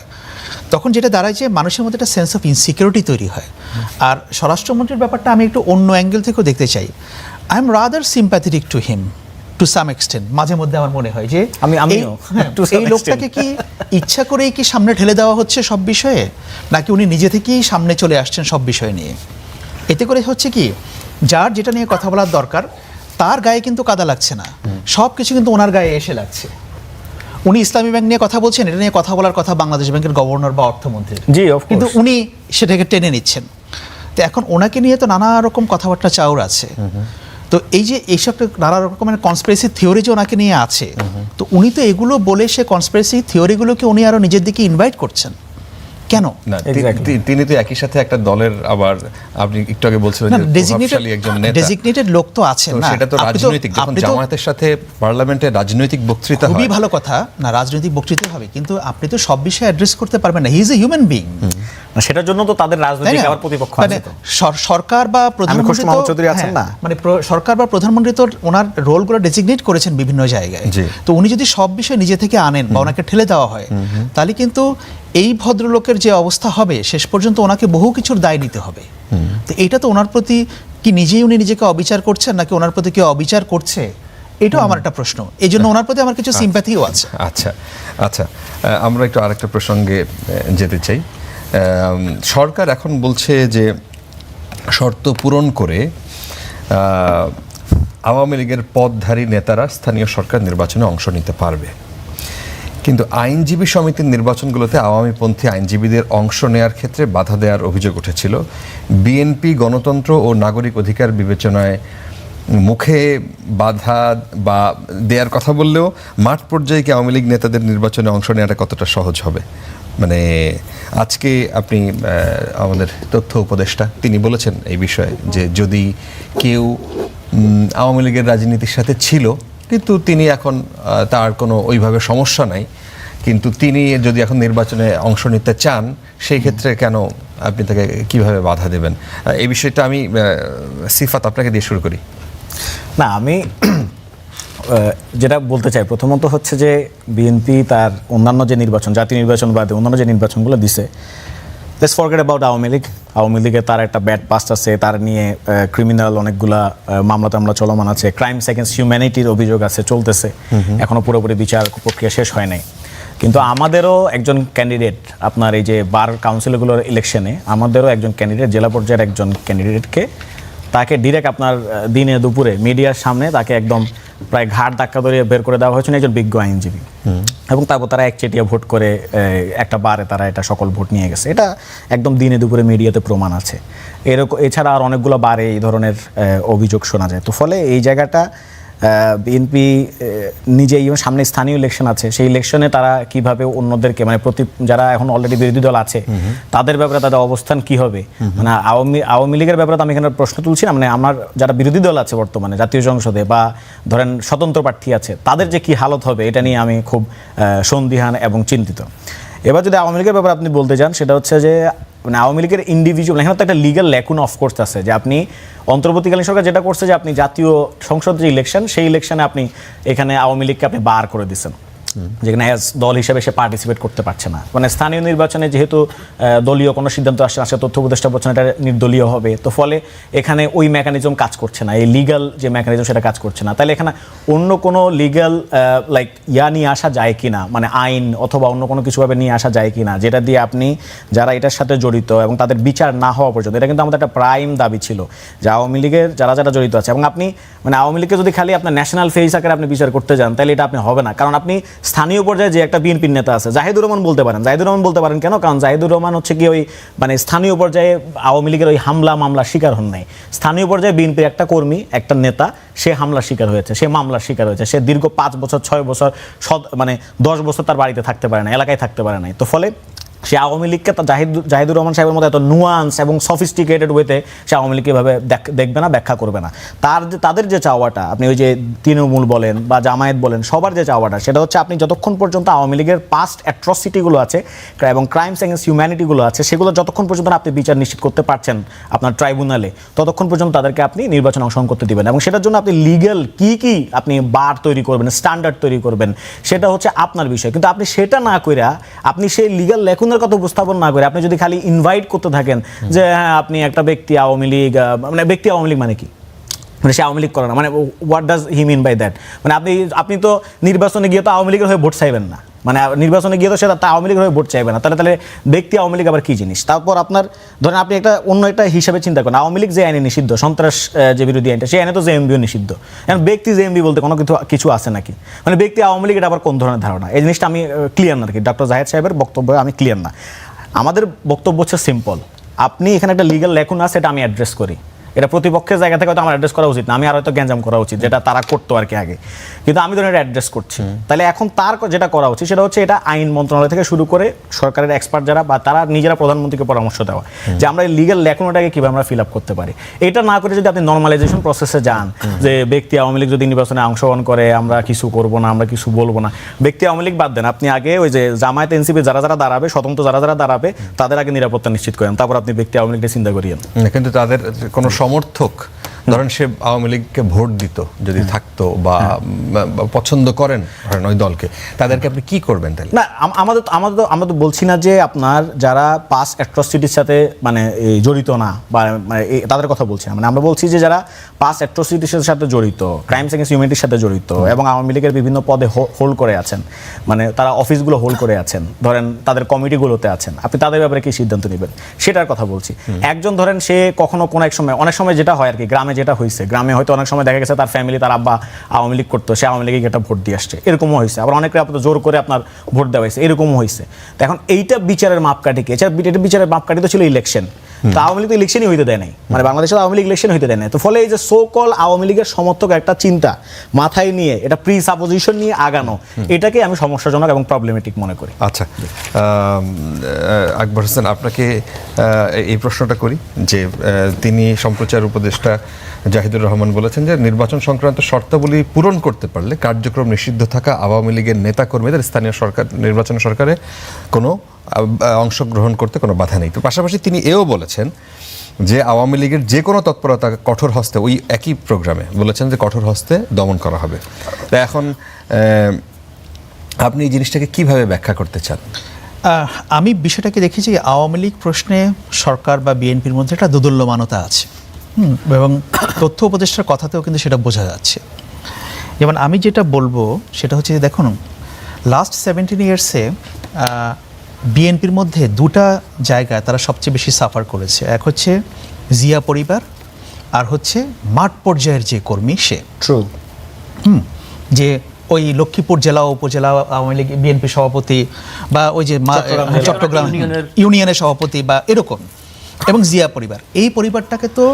Speaker 1: তখন যেটা দাঁড়ায় যে মানুষের মধ্যে একটা সেন্স অফ ইনসিকিউরিটি তৈরি হয়। আর স্বরাষ্ট্রমন্ত্রীর ব্যাপারটা আমি একটু অন্য অ্যাঙ্গেল থেকেও দেখতে চাই। I am rather sympathetic to him to some extent. মাঝে মধ্যে আমার মনে হয় যে এই লোকটাকে কি ইচ্ছা করেই কি সামনে ঠেলে দেওয়া হচ্ছে সব বিষয়ে, নাকি উনি নিজে থেকেই সামনে চলে আসছেন সব বিষয় নিয়ে। এতে করে হচ্ছে কি, যার যেটা নিয়ে কথা বলার দরকার তার গায়ে কিন্তু কাদা লাগছে না, সব কিছু কিন্তু ওনার গায়ে এসে লাগছে। উনি ইসলামী ব্যাংক নিয়ে কথা বলছেন, এটা নিয়ে কথা বলার কথা বাংলাদেশ ব্যাংকের গভর্নর বা অর্থমন্ত্রীর,
Speaker 4: জি, অফ কোর্স,
Speaker 1: কিন্তু উনি সেটাকে টেনে নিচ্ছেন। তো এখন ওনাকে নিয়ে তো নানা রকম কথাবার্তা চাউর আছে। তো এই যে এইসব নানা রকমের কনস্পিরেসি থিওরি যে ওনাকে নিয়ে আছে, তো উনি তো এগুলো বলে সে কনস্পিরেসি থিওরিগুলোকে উনি আরো নিজের দিকে ইনভাইট করছেন কেন?
Speaker 2: না, তিনি তো একই সাথে একটা দলের, আবার আপনি একটু আগে বলছিলেন যে প্রভাবশালী একজন নেতা,
Speaker 1: ডেজিগনেটেড লোক তো আছে না,
Speaker 2: সেটা তো রাজনৈতিক। যখন জামায়াতের সাথে পার্লামেন্টে রাজনৈতিক বক্তৃতা হয়,
Speaker 1: খুবই ভালো কথা, না রাজনৈতিক বক্তৃতা হবে, কিন্তু আপনি তো সব বিষয়ে অ্যাড্রেস করতে পারবেন না। He is a human being.
Speaker 4: সেটার জন্য তো তাদের রাজনৈতিক আবার প্রতিপক্ষ আছে।
Speaker 1: সরকার বা প্রধানমন্ত্রী
Speaker 4: চৌধুরী আছেন না,
Speaker 1: মানে সরকার বা প্রধানমন্ত্রী তো ওনার রোলগুলো ডেজিগনেট করেছেন বিভিন্ন জায়গায়। তো উনি যদি সব বিষয় নিজে থেকে আনেন বা ওনাকে ঠেলে দেওয়া হয়, তাহলে কিন্তু এই ভদ্রলোকের যে অবস্থা হবে, শেষ পর্যন্ত ওনাকে বহু কিছুর দায় নিতে হবে। তো এইটা তো ওনার প্রতি কি নিজেই উনি নিজেকে অবিচার করছেন, নাকি ওনার প্রতি কেউ অবিচার করছে, এটাও আমার একটা প্রশ্ন। এই জন্য ওনার প্রতি আমার কিছু সিম্প্যাথিও আছে।
Speaker 2: আচ্ছা আচ্ছা, আমরা একটু আরেকটা প্রসঙ্গে যেতে চাই। সরকার এখন বলছে যে শর্ত পূরণ করে আওয়ামী লীগের পদধারী নেতারা স্থানীয় সরকার নির্বাচনে অংশ নিতে পারবে, কিন্তু আইনজীবী সমিতির নির্বাচনগুলোতে আওয়ামীপন্থী আইনজীবীদের অংশ নেওয়ার ক্ষেত্রে বাধা দেওয়ার অভিযোগ উঠেছিল। বিএনপি গণতন্ত্র ও নাগরিক অধিকার বিবেচনায় মুখে বাধা বা দেওয়ার কথা বললেও মাঠ পর্যায়ে কি আওয়ামী লীগ নেতাদের নির্বাচনে অংশ নেওয়াটা কতটা সহজ হবে? মানে আজকে আপনি আমাদের তথ্য উপদেষ্টা তিনি বলেছেন এই বিষয়ে যে যদি কেউ আওয়ামী লীগের রাজনীতির সাথে ছিল, কিন্তু তিনি এখন তার কোনো ওইভাবে সমস্যা নাই, কিন্তু তিনি যদি এখন নির্বাচনে অংশ নিতে চান, সেই ক্ষেত্রে কেন আপনি তাকে কিভাবে বাধা দেবেন? এই বিষয়টা আমি সিফাত আপনাকে দিয়ে শুরু করি।
Speaker 4: না, আমি যেটা বলতে চাই প্রথমত হচ্ছে যে বিএনপি তার অন্যান্য যে নির্বাচন, জাতীয় নির্বাচন বাদে অন্যান্য যে নির্বাচনগুলো দিছে, let's forget about Awami League. Awami লীগে তার একটা ব্যাড পাস্ট আছে, তার নিয়ে ক্রিমিনাল অনেকগুলা মামলা চলমান আছে, ক্রাইমস এগেন্স্ট হিউম্যানিটির অভিযোগ আছে, চলতেছে, এখনো পুরোপুরি বিচার প্রক্রিয়া শেষ হয় নাই। কিন্তু আমাদেরও একজন ক্যান্ডিডেট, আপনার এই যে বার কাউন্সিলগুলোর ইলেকশনে আমাদেরও একজন ক্যান্ডিডেট, জেলা পর্যায়ের একজন ক্যান্ডিডেটকে তাকে ডিরেক্ট আপনার দিনে দুপুরে মিডিয়ার সামনে তাকে একদম প্রায় ঘাট ধাক্কা ধরে বের করে দেওয়া হয়েছিল একজন বিজ্ঞ আইনজীবী, এবং তারপর তারা একচেটিয়া ভোট করে একটা বারে তারা এটা সকল ভোট নিয়ে গেছে। এটা একদম দিনে দুপুরে মিডিয়াতে প্রমাণ আছে। এরকম এছাড়া আর অনেকগুলো বারে এই ধরনের অভিযোগ শোনা যায়। তো ফলে এই জায়গাটা বিএনপি নিজেই, সামনে স্থানীয় ইলেকশন আছে, সেই ইলেকশনে তারা কিভাবে অন্যদেরকে মানে যারা এখন অলরেডি বিরোধী দল আছে তাদের ব্যাপারে তাদের অবস্থান কি হবে, মানে আওয়ামী লীগের ব্যাপারে তো আমি এখানে প্রশ্ন তুলছি না, মানে আমার যারা বিরোধী দল আছে বর্তমানে জাতীয় সংসদে বা ধরেন স্বতন্ত্র প্রার্থী আছে তাদের যে কি হালত হবে এটা নিয়ে আমি খুব সন্দিহান এবং চিন্তিত। এবার যদি আওয়ামী লীগের ব্যাপারে আপনি বলতে চান, সেটা হচ্ছে যে মানে আওয়ামী লীগের ইন্ডিভিজুয়াল এখানে তো একটা লিগ্যাল ল্যাকুন অফকোর্স আছে, যে আপনি অন্তর্বর্তীকালীন সরকার যেটা করছে যে আপনি জাতীয় সংসদ যে ইলেকশন, সেই ইলেকশনে আপনি এখানে আওয়ামী লীগকে আপনি বার করে দিচ্ছেন, যেখানে দল হিসেবে সে পার্টিসিপেট করতে পারছে না। মানে স্থানীয় নির্বাচনে যেহেতু দলীয় কোনো সিদ্ধান্ত আসছে তথ্য উপদেষ্টা বলছেন এটা নির্দলীয় হবে, তো ফলে এখানে ওই মেকানিজম কাজ করছে না, এই লিগ্যাল যে মেকানিজম সেটা কাজ করছে না। তাহলে এখানে অন্য কোনো লিগ্যাল লাইক নিয়ে আসা যায় কি না, মানে আইন অথবা অন্য কোনো কিছুভাবে নিয়ে আসা যায় কি না, যেটা দিয়ে আপনি যারা এটার সাথে জড়িত এবং তাদের বিচার না হওয়া পর্যন্ত, এটা কিন্তু আমাদের একটা প্রাইম দাবি ছিল যে আওয়ামী লীগের যারা যারা জড়িত আছে, এবং আপনি মানে আওয়ামী লীগকে যদি খালি আপনার ন্যাশনাল ফেস আকারে আপনি বিচার করতে যান তাহলে এটা আপনি হবে না। কারণ আপনি স্থানীয় পর্যায়ে যে একটা বিএনপির নেতা আছে জাহিদুর রহমান বলতে পারেন, জাহিদুর রহমান বলতে পারেন কেন? কারণ জাহিদুর রহমান হচ্ছে কি ওই মানে স্থানীয় পর্যায়ে আওয়ামী লীগের ওই হামলা মামলার শিকার হন নাই। স্থানীয় পর্যায়ে বিএনপির একটা কর্মী, একটা নেতা, সে হামলার শিকার হয়েছে, সে মামলার শিকার হয়েছে, সে দীর্ঘ 5 বছর 6 বছর মানে 10 বছর তার বাড়িতে থাকতে পারে না, এলাকায় থাকতে পারে নাই। তো ফলে সে আওয়ামী লীগকে জাহিদুর রহমান সাহেবের মতো এত নুয়ান্স এবং সফিস্টিকেটেড ওয়েতে সে আওয়ামী লীগকে এভাবে দেখবে না, ব্যাখ্যা করবে না। তাদের যে চাওয়াটা, আপনি ওই যে তৃণমূল বলেন বা জামায়াত বলেন, সবার যে চাওয়াটা সেটা হচ্ছে আপনি যতক্ষণ পর্যন্ত আওয়ামী লীগের পাস্ট অ্যাট্রসিটিগুলো আছে এবং ক্রাইমস এগেন্স্ট হিউম্যানিটিগুলো আছে সেগুলো যতক্ষণ পর্যন্ত আপনি বিচার নিশ্চিত করতে পারছেন আপনার ট্রাইব্যুনালে, ততক্ষণ পর্যন্ত তাদেরকে আপনি নির্বাচনে অংশগ্রহণ করতে দিবেন। এবং সেটার জন্য আপনি লিগ্যাল কি আপনি বার তৈরি করবেন, স্ট্যান্ডার্ড তৈরি করবেন, সেটা হচ্ছে আপনার বিষয়। কিন্তু আপনি সেটা না কইরা, আপনি সেই লিগ্যাল লেখনের কথা উপস্থাপন না করে আপনি যদি খালি ইনভাইট করতে থাকেন যে হ্যাঁ আপনি একটা ব্যক্তি আওয়ামী লীগ, মানে ব্যক্তি আওয়ামী লীগ মানে কি, মানে সে আওয়ামী লীগ করে না, মানে what does he mean by that? মানে আপনি তো নির্বাচনে গিয়ে তো আওয়ামী লীগের হয়ে ভোট চাইবেন না, মানে নির্বাচনে গিয়ে তো সেটা আওয়ামী লীগের হয়ে ভোট চাইবে না, তাহলে ব্যক্তি আওয়ামী লীগ আবার কি জিনিস? তারপর আপনার ধরেন আপনি একটা অন্য একটা হিসাবে চিন্তা করেন, আওয়ামী লীগ যে আইনে নিষিদ্ধ, সন্ত্রাস যে বিরোধী আইনটা, সেই আইনে তো জেএমবিও নিষিদ্ধ। এখন ব্যক্তি জেএমবি বলতে কোনো কিছু আছে নাকি? মানে ব্যক্তি আওয়ামী লীগ এটা আবার কোন ধরনের ধারণা? এই জিনিসটা আমি ক্লিয়ার না আর কি, ডক্টর জাহেদ সাহেবের বক্তব্য আমি ক্লিয়ার না। আমাদের বক্তব্য হচ্ছে সিম্পল, আপনি এখানে একটা লিগ্যাল লেখুন আছে, এটা আমি অ্যাড্রেস করি, এটা প্রতিপক্ষের জায়গা থেকে হয়তো আমার অ্যাড্রেস করা উচিত না, আমি আর হয়তো গ্যাঞ্জাম করা উচিত যেটা তারা করতো আর কি আগে, কিন্তু আমি ধরুন এটা অ্যাড্রেস করছি। তাহলে এখন তার যেটা করা উচিত সেটা হচ্ছে এটা আইন মন্ত্রণালয় থেকে শুরু করে সরকারের এক্সপার্ট যারা বা তারা নিজেরা প্রধানমন্ত্রীকে পরামর্শ দেওয়া যে আমরা এই লিগ্যাল লেখনটাকে কীভাবে আমরা ফিল আপ করতে পারি। এটা না করে যদি আপনি নর্মালাইজেশন প্রসেসে যান যে ব্যক্তি আওয়ামী লীগ যদি নির্বাচনে অংশগ্রহণ করে আমরা কিছু করবো না, আমরা কিছু বলবো না, ব্যক্তি আওয়ামী লীগ বাদ দেন, আপনি আগে ওই যে জামায়াত এনসিপি যারা যারা দাঁড়াবে, স্বতন্ত্র যারা যারা দাঁড়াবে তাদের আগে নিরাপত্তা নিশ্চিত করেন, তারপর আপনি ব্যক্তি আওয়ামী লীগটা চিন্তা করিয়েন।
Speaker 2: কিন্তু তাদের কোনো সমর্থক ধরেন সে আওয়ামী লীগকে ভোট দিত যদি থাকতো বা পছন্দ করেন ধরেন ওই দলকে, তাদেরকে আপনি কি করবেন তাহলে?
Speaker 4: না আমরা তো বলছি না যে আপনার যারা পাস অ্যাট্রসিটির সাথে মানে জড়িত না বা তাদের কথা বলছি না, মানে আমরা বলছি যে যারা পাস অ্যাট্রসিটির সাথে জড়িত, ক্রাইমস এগেন্স্ট হিউম্যানিটির সাথে জড়িত এবং আওয়ামী লীগের বিভিন্ন পদে হোল্ড করে আছেন, মানে তারা অফিসগুলো হোল্ড করে আছেন, ধরেন তাদের কমিটিগুলোতে আছেন, আপনি তাদের ব্যাপারে কি সিদ্ধান্ত নেবেন সেটার কথা বলছি। একজন ধরেন সে কখনো কোনো এক সময়, অনেক সময় যেটা হয় আর কি, গ্রামে যেটা হয়েছে, গ্রামে হয়তো অনেক সময় দেখা গেছে তার ফ্যামিলি, তার আব্বা আওয়ামী লীগ করতো, সে আওয়ামী লীগে একটা ভোট দিয়ে আসছে, এরকমও হয়েছে। আবার অনেকে আপনার জোর করে আপনার ভোট দেওয়া হয়েছে, এরকমও হয়েছে। তো এখন এইটা বিচারের মাপকাঠি কি? এটা বিচারের মাপকাঠি তো ছিল ইলেকশন। তো আওয়ামী লীগ তো ইলেকশনই হইতে দেয় নাই, মানে বাংলাদেশে আওয়ামী লীগ ইলেকশন হইতে দেয় নাই। তো ফলে এই যে সো কল আওয়ামী লীগের সমর্থক একটা চিন্তা মাথায় নিয়ে এটা প্রি সাপোজিশন নিয়ে আগানো, এটাকে আমি সমস্যাজনক এবং প্রবলেমেটিক মনে করি।
Speaker 2: আচ্ছা, আকবর হোসেন আপনাকে এই প্রশ্নটা করি যে তিনি সম্প্রচার উপদেষ্টা জাহিদুর রহমান বলেছেন যে নির্বাচন সংক্রান্ত শর্তাবলী পূরণ করতে পারলে কার্যক্রম নিষিদ্ধ থাকা আওয়ামী লীগের নেতাকর্মীদের স্থানীয় সরকার নির্বাচন সরকারে কোনো অংশগ্রহণ করতে কোনো বাধা নেই। তো পাশাপাশি তিনি এও বলেছেন যে আওয়ামী লীগের যে কোনো তৎপরতা কঠোর হস্তে, ওই একই প্রোগ্রামে বলেছেন যে কঠোর হস্তে দমন করা হবে। তা এখন আপনি এই জিনিসটাকে কিভাবে ব্যাখ্যা করতে চান?
Speaker 1: আমি বিষয়টাকে দেখি যে আওয়ামী লীগ প্রশ্নে সরকার বা বিএনপির মধ্যে একটা দোদুল্যমানতা আছে, এবং তথ্য উপদেষ্টার কথাতেও কিন্তু সেটা বোঝা যাচ্ছে। যেমন আমি যেটা বলবো সেটা হচ্ছে যে দেখুন, লাস্ট 17 ইয়ার্সে বিএনপির মধ্যে দুটা জায়গায় তারা সবচেয়ে বেশি সাফার করেছে। এক হচ্ছে জিয়া পরিবার, আর হচ্ছে মাঠ পর্যায়ের যে কর্মী সে।
Speaker 4: ট্রু।
Speaker 1: যে ওই লক্ষ্মীপুর জেলা উপজেলা আওয়ামী লীগ বিএনপি সভাপতি বা ওই যে চট্টগ্রাম ইউনিয়নের সভাপতি বা এরকম, এবং জিয়া পরিবার, এই পরিবারটাকে তো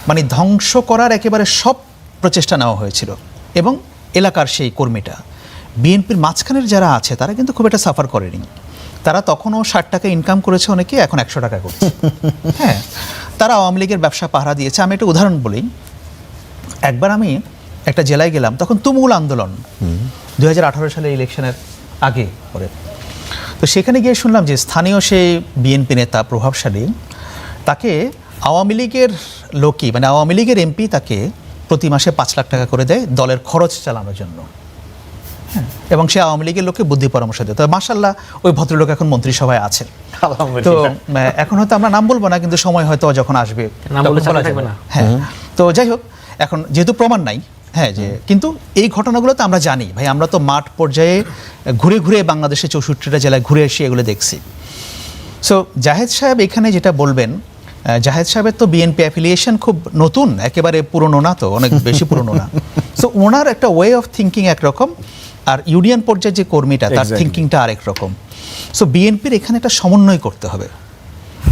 Speaker 1: মানে ধ্বংস করার একেবারে সব প্রচেষ্টা নেওয়া হয়েছিল। এবং এলাকার সেই কর্মীটা, বিএনপির মাঝখানের যারা আছে তারা কিন্তু খুব একটা সাফার করেনি। তারা তখনও 60 টাকা ইনকাম করেছে অনেকে, এখন 100 টাকা করছে। হ্যাঁ, তারা আওয়ামী লীগের ব্যবসা পাহারা দিয়েছে। আমি একটা উদাহরণ বলি, একবার আমি একটা জেলায় গেলাম, তখন তুমুল আন্দোলন 2018 সালে ইলেকশনের আগে পরে। তো সেখানে গিয়ে শুনলাম যে স্থানীয় সেই বিএনপি নেতা প্রভাবশালী, তাকে আওয়ামী লীগের লোকই মানে আওয়ামী লীগের এমপি তাকে প্রতি মাসে 5 লাখ টাকা করে দেয় দলের খরচ চালানোর জন্য। হ্যাঁ, এবং সে আওয়ামী লীগের লোককে বুদ্ধি পরামর্শ দেয়। তবে মাশাআল্লাহ ওই ভদ্রলোক এখন মন্ত্রিসভায় আছে। তো এখন হয়তো আমরা নাম বলবো না, কিন্তু সময় হয়তো যখন আসবে
Speaker 3: নাম বলে চালা থাকবে না।
Speaker 1: হ্যাঁ, তো যাই হোক, এখন যেহেতু প্রমাণ নাই, হ্যাঁ, যে কিন্তু এই ঘটনাগুলো তো আমরা জানি ভাই, আমরা তো মাঠ পর্যায়ে ঘুরে ঘুরে বাংলাদেশে 64টা জেলায় ঘুরে এসে এগুলো দেখছি। সো জাহেদ সাহেব এখানে যেটা বলবেন, জাহেদ সাহেবের তো বিএনপি অ্যাফিলিয়েশন খুব নতুন, একেবারে পুরনো না, তো অনেক বেশি পুরনো না। সো ওনার একটা ওয়ে অফ থিঙ্কিং একরকম, আর ইউনিয়ন পর্যায়ে যে কর্মীটা তার থিঙ্কিংটা আরেক রকম। সো বিএনপির এখানে একটা সমন্বয় করতে হবে,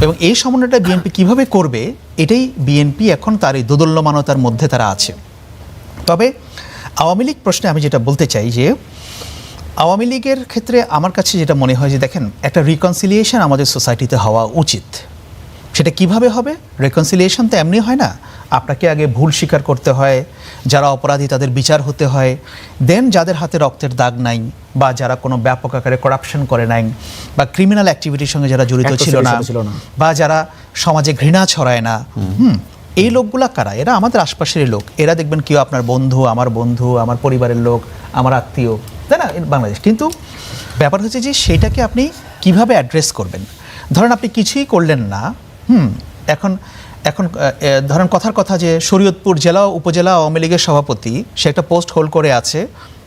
Speaker 1: এবং এই সমন্বয়টা বিএনপি কিভাবে করবে এটাই বিএনপি এখন তার এই দোদুল্যমানতার মধ্যে তারা আছে। তবে আওয়ামী লীগ প্রশ্নে আমি যেটা বলতে চাই যে আওয়ামী লীগের ক্ষেত্রে আমার কাছে যেটা মনে হয় যে দেখেন, একটা রিকনসিলিয়েশন আমাদের সোসাইটিতে হওয়া উচিত। সেটা কিভাবে হবে? রিকনসিলিয়েশন তো এমনি হয় না, আপনাকে আগে ভুল স্বীকার করতে হয়, যারা অপরাধী তাদের বিচার হতে হয়, দেন যাদের হাতে রক্তের দাগ নাই বা যারা কোনো ব্যাপক আকারে করাপশন করে নাই বা ক্রিমিনাল অ্যাক্টিভিটির সঙ্গে যারা জড়িত ছিল না বা যারা সমাজে ঘৃণা ছড়ায় না, এই লোকগুলা কারা? এরা আমাদের আশপাশের লোক। এরা দেখবেন কেউ আপনার বন্ধু, আমার পরিবারের লোক, আমার আত্মীয়, তাই না, বাংলাদেশ। কিন্তু ব্যাপার হচ্ছে যে সেটাকে আপনি কিভাবে অ্যাড্রেস করবেন। ধরেন আপনি কিছুই করলেন না, এখন ধরেন কথার কথা যে শরীয়তপুর জেলা উপজেলা আওয়ামী লীগের সভাপতি, সে একটা পোস্ট হোল্ড করে আছে,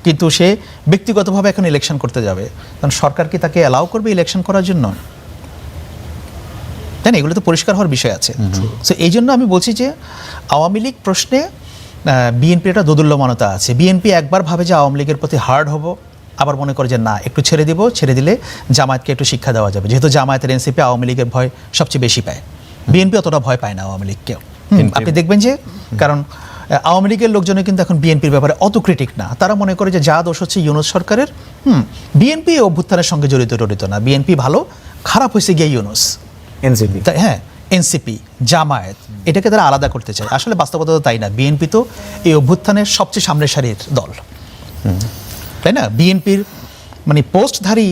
Speaker 1: কিন্তু সে ব্যক্তিগতভাবে এখন ইলেকশন করতে যাবে, কারণ সরকার কি তাকে অ্যালাউ করবে ইলেকশন করার জন্য? তাই না, এগুলো তো পরিষ্কার হওয়ার বিষয় আছে। সো এই জন্য আমি বলছি যে আওয়ামী লীগ প্রশ্নে বিএনপির একটা দোদুল্যমানতা আছে। বিএনপি একবার ভাবে যে আওয়ামী লীগের প্রতি হার্ড হব, আবার মনে করে যে না, একটু ছেড়ে দিব, ছেড়ে দিলে জামায়াতকে একটু শিক্ষা দেওয়া যাবে, যেহেতু জামায়াতের এনসিপি আওয়ামী লীগের ভয় সবচেয়ে বেশি পায়। বিএনপি অতটা ভয় পায় না আওয়ামী লীগকেও। আপনি দেখবেন যে, কারণ আওয়ামী লীগের লোকজনে কিন্তু এখন বিএনপির ব্যাপারে অত ক্রিটিক না। তারা মনে করে যে যা দোষ হচ্ছে ইউনূস সরকারের, বিএনপি অভ্যুত্থানের সঙ্গে জড়িত না, বিএনপি ভালো, খারাপ হয়েছে গিয়ে ইউনূস, এনসিপি। তাই হ্যাঁ, এনসিপি জামায়াত এটাকে তারা আলাদা করতে চায়। আসলে বাস্তবতা তো তাই না, বিএনপি তো এই অভ্যুত্থানের সবচেয়ে সামনের সারির দল, তাই না? বিএনপির মানে পোস্টধারী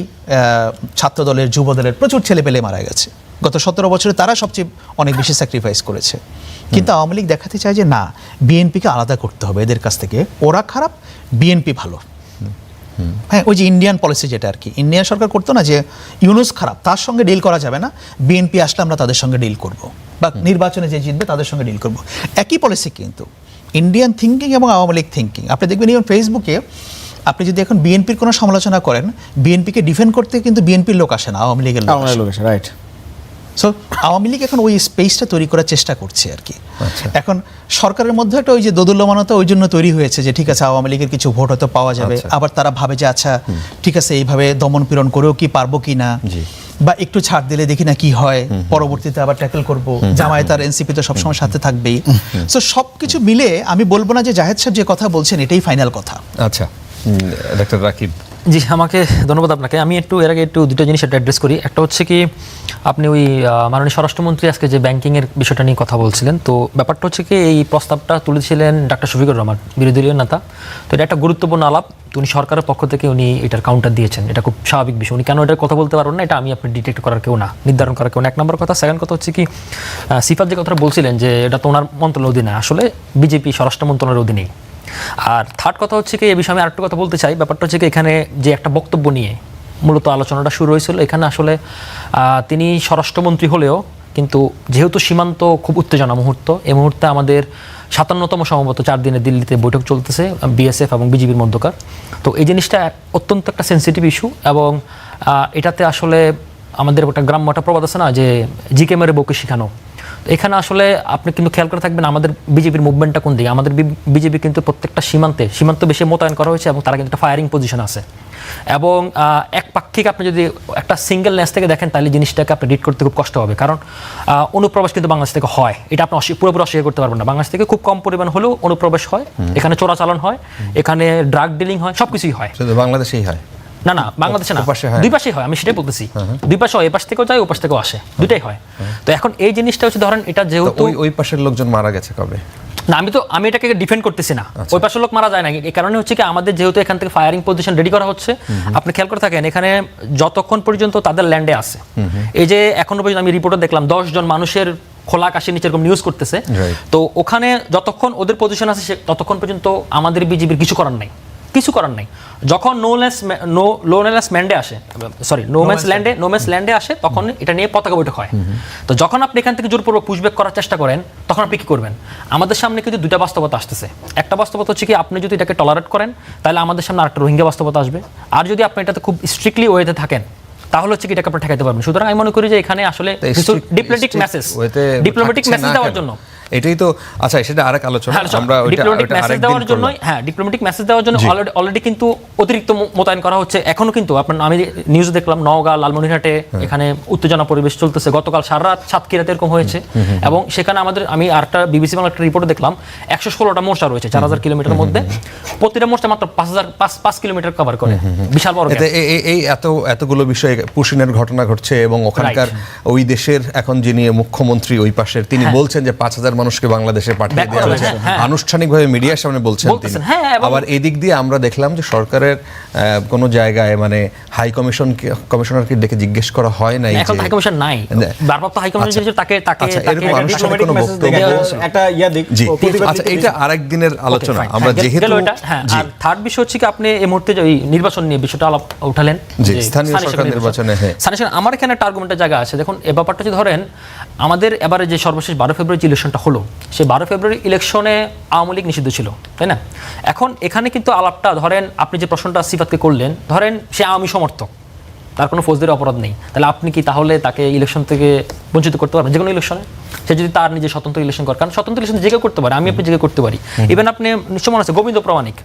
Speaker 1: ছাত্র দলের, যুব দলের প্রচুর ছেলেপেলে মারা গেছে গত 17 বছরে, তারা সবচেয়ে অনেক বেশি স্যাক্রিফাইস করেছে। কিন্তু আওয়ামী লীগ দেখাতে চায় যে না, বিএনপিকে আলাদা করতে হবে এদের কাছ থেকে, ওরা খারাপ, বিএনপি ভালো। হ্যাঁ, ওই যে ইন্ডিয়ান পলিসি যেটা আর কি ইন্ডিয়ান সরকার করতো না, যে ইউনূস খারাপ, তার সঙ্গে ডিল করা যাবে না, বিএনপি আসলে আমরা তাদের সঙ্গে ডিল করব, বা নির্বাচনে যে জিতবে তাদের সঙ্গে ডিল করব। একই পলিসি কিন্তু ইন্ডিয়ান থিঙ্কিং এবং আওয়ামী লীগ থিঙ্কিং। আপনি দেখবেন ইভেন ফেসবুকে আপনি যদি এখন বিএনপির কোনো সমালোচনা করেন, বিএনপিকে ডিফেন্ড করতে কিন্তু বিএনপির লোক আসে না, আওয়ামী লীগের লোক আসে। রাইট। সো আওয়ামী লীগ এখন ওই স্পেসটা তৈরি করার চেষ্টা করছে আর কি। এখন সরকারের মধ্যে একটা ওই যে দোদুল্যমানতা ওই জন্য তৈরি হয়েছে যে ঠিক আছে, আওয়ামী লীগের কিছু ভোট হয়তো পাওয়া যাবে, আবার তারা ভাবে যে আচ্ছা ঠিক আছে, এইভাবে দমন পীড়ন করেও কি পারবো কি না, বা একটু ছাড় দিলে দেখি না কি হয়, পরবর্তীতে আবার ট্যাকল করবো, জামায়াত আর এনসিপি তো সবসময় সাথে থাকবেই। সো সবকিছু মিলে আমি বলবো না যে জাহেদ সাহেব যে কথা বলছেন এটাই ফাইনাল কথা।
Speaker 2: আচ্ছা, ডক্টর রাকিব।
Speaker 3: জি, আমাকে ধন্যবাদ আপনাকে। আমি এর আগে দুটো জিনিস অ্যাড্রেস করি। একটা হচ্ছে কি, আপনি ওই মাননীয় স্বরাষ্ট্রমন্ত্রী আজকে যে ব্যাংকিংয়ের বিষয়টা নিয়ে কথা বলছিলেন, তো ব্যাপারটা হচ্ছে কি, এই প্রস্তাবটা তুলেছিলেন ডাক্তার শফিকুর রহমান, বিরোধী দলীয় নেতা। তো এটা একটা গুরুত্বপূর্ণ আলাপ, তো উনি সরকারের পক্ষ থেকে উনি এটার কাউন্টার দিয়েছেন। এটা খুব স্বাভাবিক বিষয়, উনি কেন এটার কথা বলতে পারবেন না এটা আমি আপনি ডিটেক্ট করার কেউ না, নির্ধারণ করার কেউ না, 1 নম্বর কথা। সেকেন্ড কথা হচ্ছে কি, সিফাত যে কথাটা বলছিলেন যে এটা তো ওনার মন্ত্রণালয়ের অধীনে, আসলে বিজেপি স্বরাষ্ট্র মন্ত্রণালয়ের অধীনেই। আর থার্ড কথা হচ্ছে কি, এই বিষয়ে আমি আরেকটা কথা বলতে চাই। ব্যাপারটা হচ্ছে কি, এখানে যে একটা বক্তব্য নিয়ে মূলত আলোচনাটা শুরু হয়েছিল, এখানে আসলে তিনি স্বরাষ্ট্রমন্ত্রী হলেও কিন্তু যেহেতু সীমান্ত খুব উত্তেজনা মুহূর্ত, এই মুহূর্তে আমাদের 57তম সম্ভবত 4 দিনের দিল্লিতে বৈঠক চলতেছে বিএসএফ এবং বিজিবির মধ্যকার। তো এই জিনিসটা অত্যন্ত একটা সেন্সিটিভ ইস্যু, এবং এটাতে আসলে আমাদের একটা গ্রাম্য একটা প্রবাদ আছে না, যে জিকে মেরে বউকে শিখানো। এখানে আসলে আপনি কিন্তু খেয়াল করে থাকবেন আমাদের বিজেপির মুভমেন্টটা কোন দিকে। আমাদের বিজেপি কিন্তু প্রত্যেকটা সীমান্ত বেশি মোতায়েন করা হয়েছে এবং তারা কিন্তু একটা ফায়ারিং পজিশন আছে। এবং একপাক্ষিক আপনি যদি একটা সিঙ্গেল লেন্স থেকে দেখেন তাহলে জিনিসটাকে আপনি রিড করতে খুব কষ্ট হবে, কারণ অনুপ্রবেশ কিন্তু বাংলাদেশ থেকে হয়, এটা আপনি পুরোপুরি অস্বীকার করতে পারবেন না। বাংলাদেশ থেকে খুব কম পরিমাণ হলেও অনুপ্রবেশ হয়, এখানে চোরাচালান হয়, এখানে ড্রাগ ডিলিং হয়, সবকিছুই হয়।
Speaker 2: শুধু বাংলাদেশেই হয়?
Speaker 3: না বাংলাদেশে না,
Speaker 2: ওপাশে হয়?
Speaker 3: দুই পাশেই হয়, আমি সেটাই বলতেছি। দুই পাশে হয়, এ পাশ থেকেও যায়, ও পাশ থেকেও আসে, দুটাই হয়। তো এখন এই জিনিসটা হচ্ছে ধরেন এটা যেহেতু
Speaker 2: ওই পাশের লোকজন মারা গেছে কবে?
Speaker 3: না, আমি এটাকে ডিফেন্ড করতেছি না, ওই পাশের লোক মারা যায় না। এই কারণে হচ্ছে কি আমাদের যেহেতু এখান থেকে ফায়ারিং পজিশন রেডি করা হচ্ছে, আপনি খেয়াল করে থাকেন এখানে যতক্ষণ পর্যন্ত তাদের ল্যান্ডে আছে, এই যে এখনো পর্যন্ত আমি রিপোর্টে দেখলাম 10 জন মানুষের খোলা আকাশের নিচে এরকম নিউজ করতেছে, তো ওখানে যতক্ষণ ওদের পজিশন আছে ততক্ষণ পর্যন্ত আমাদের বিজেপির কিছু করার নাই। যখন নো ম্যানস ল্যান্ডে আসে তখন এটা নিয়ে পতাকা বৈঠক হয়। তো যখন আপনি এখান থেকে জোরপূর্বক পুশব্যাক করার চেষ্টা করেন তখন আপনি কি করবেন? আমাদের সামনে কিন্তু দুইটা বাস্তবতা আসতেছে। একটা বাস্তবতা হচ্ছে কি আপনি যদি এটাকে টলারেট করেন তাহলে আমাদের সামনে আরেকটা রোহিঙ্গা বাস্তবতা আসবে, আর যদি আপনি এটাতে খুব স্ট্রিক্টলি ওয়েতে থাকেন তাহলে হচ্ছে কি এটাকে আপনি ঠেকাতে পারবেন। সুতরাং আমি মনে করি যে এখানে আসলে ডিপ্লোম্যাটিক মেসেজ দেওয়ার জন্য
Speaker 2: এটাই তো। আচ্ছা, সেটা আরেক আলোচনা, আমরা
Speaker 3: ডিপ্লোম্যাটিক মেসেজ দেওয়ার জন্য, ডিপ্লোম্যাটিক মেসেজ দেওয়ার জন্য অলরেডি কিন্তু অতিরিক্ত মোতায়েন করা হচ্ছে। এখনো কিন্তু আমি নিউজ দেখলাম নওগাঁ, লালমনিরহাটে এখানে উত্তেজনা পরিবেশ চলতেছে। গতকাল সারা রাত সাতক্ষীরাতে এরকম হয়েছে, এবং সেখানে আমি আরেকটা বিবিসি বাংলা একটা রিপোর্টে দেখলাম 116টা মোর্চা রয়েছে 4000 কিলোমিটারের মধ্যে, প্রতিটা মোর্চা মাত্র 5 কিলোমিটার কভার করে, বিশাল বড়।
Speaker 2: এই এতগুলো বিষয় পুশিনের ঘটনা ঘটছে, এবং ওখানকার ওই দেশের এখন যিনি মুখ্যমন্ত্রী ওই পাশের তিনি বলছেন যে 5000 মানুষকে বাংলাদেশে পাঠিয়ে দেওয়া হয়েছে, আনুষ্ঠানিকভাবে মিডিয়ার সামনে বলছেন তিনি। আবার এদিক দিয়ে আমরা দেখলাম যে সরকারের কোন জায়গায় মানে হাই কমিশনারকে ডেকে জিজ্ঞেস করা হয় নাই,
Speaker 3: এখন হাই কমিশন নাই, ভারপ্রাপ্ত হাই কমিশনার তাকে
Speaker 2: এরকম আনুষ্ঠানিক কোনো বক্তব্য
Speaker 4: একটা দিক।
Speaker 2: আচ্ছা, এটা আরেক দিনের আলোচনা। আমরা যেহেতু
Speaker 3: আর থার্ড বিষয় হচ্ছে কি আপনি এই মুহূর্তে এই নির্বাচন নিয়ে বিষয়টা আলাপ উঠালেন,
Speaker 2: স্থানীয় সরকার নির্বাচনে।
Speaker 3: আমার এখানে একটা আর্গুমেন্টের জায়গা আছে। দেখুন, এই ব্যাপারটা যদি ধরেন আমাদের এবারে যে সর্বশেষ 12 ফেব্রুয়ারি ইলেকশনটা হলো, সেই 12 ফেব্রুয়ারি ইলেকশনে আওয়ামী লীগ নিষিদ্ধ ছিল, তাই না? এখন এখানে কিন্তু আলাপটা ধরেন আপনি যে প্রশ্নটা সিফাতকে করলেন, ধরেন সে আওয়ামী সমর্থক, তার কোনো ফৌজদারি অপরাধ নেই, তাহলে আপনি কি তাহলে তাকে ইলেকশন থেকে বঞ্চিত করতে পারবেন যে কোনো ইলেকশনে? সে যদি তার নিজে স্বতন্ত্র ইলেকশন করে, কারণ স্বতন্ত্র ইলেকশন যে কেউ করতে পারে, আমি আপনি যে কেউ করতে পারি। ইভেন আপনি নিশ্চয় মনে আছে গোবিন্দ প্রামাণিক,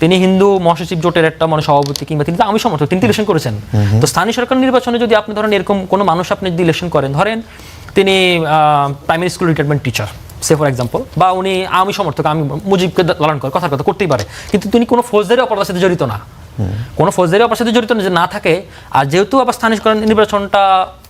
Speaker 3: তিনি হিন্দু মহাসচিব জোটের একটা সভাপতি, কিংবা তিনি তো আমি সমর্থক, তিনি ইলেকশন করেছেন। তো স্থানীয় সরকার নির্বাচনে যদি আপনি ধরেন এরকম কোনো মানুষ আপনি যদি ইলেকশন করেন, ধরেন তিনি primary school retirement teacher say for example, বা উনি আমি সমর্থক, আমি মুজিবকে লালন করে কথার কথা করতেই পারে, কিন্তু তিনি কোনো ফৌজদারি অপরাধের সাথে জড়িত না, কোনো ফৌজদারি অপরাধের সাথে জড়িত না থাকে। আর যেহেতু আবার স্থানীয় সরকার নির্বাচনটা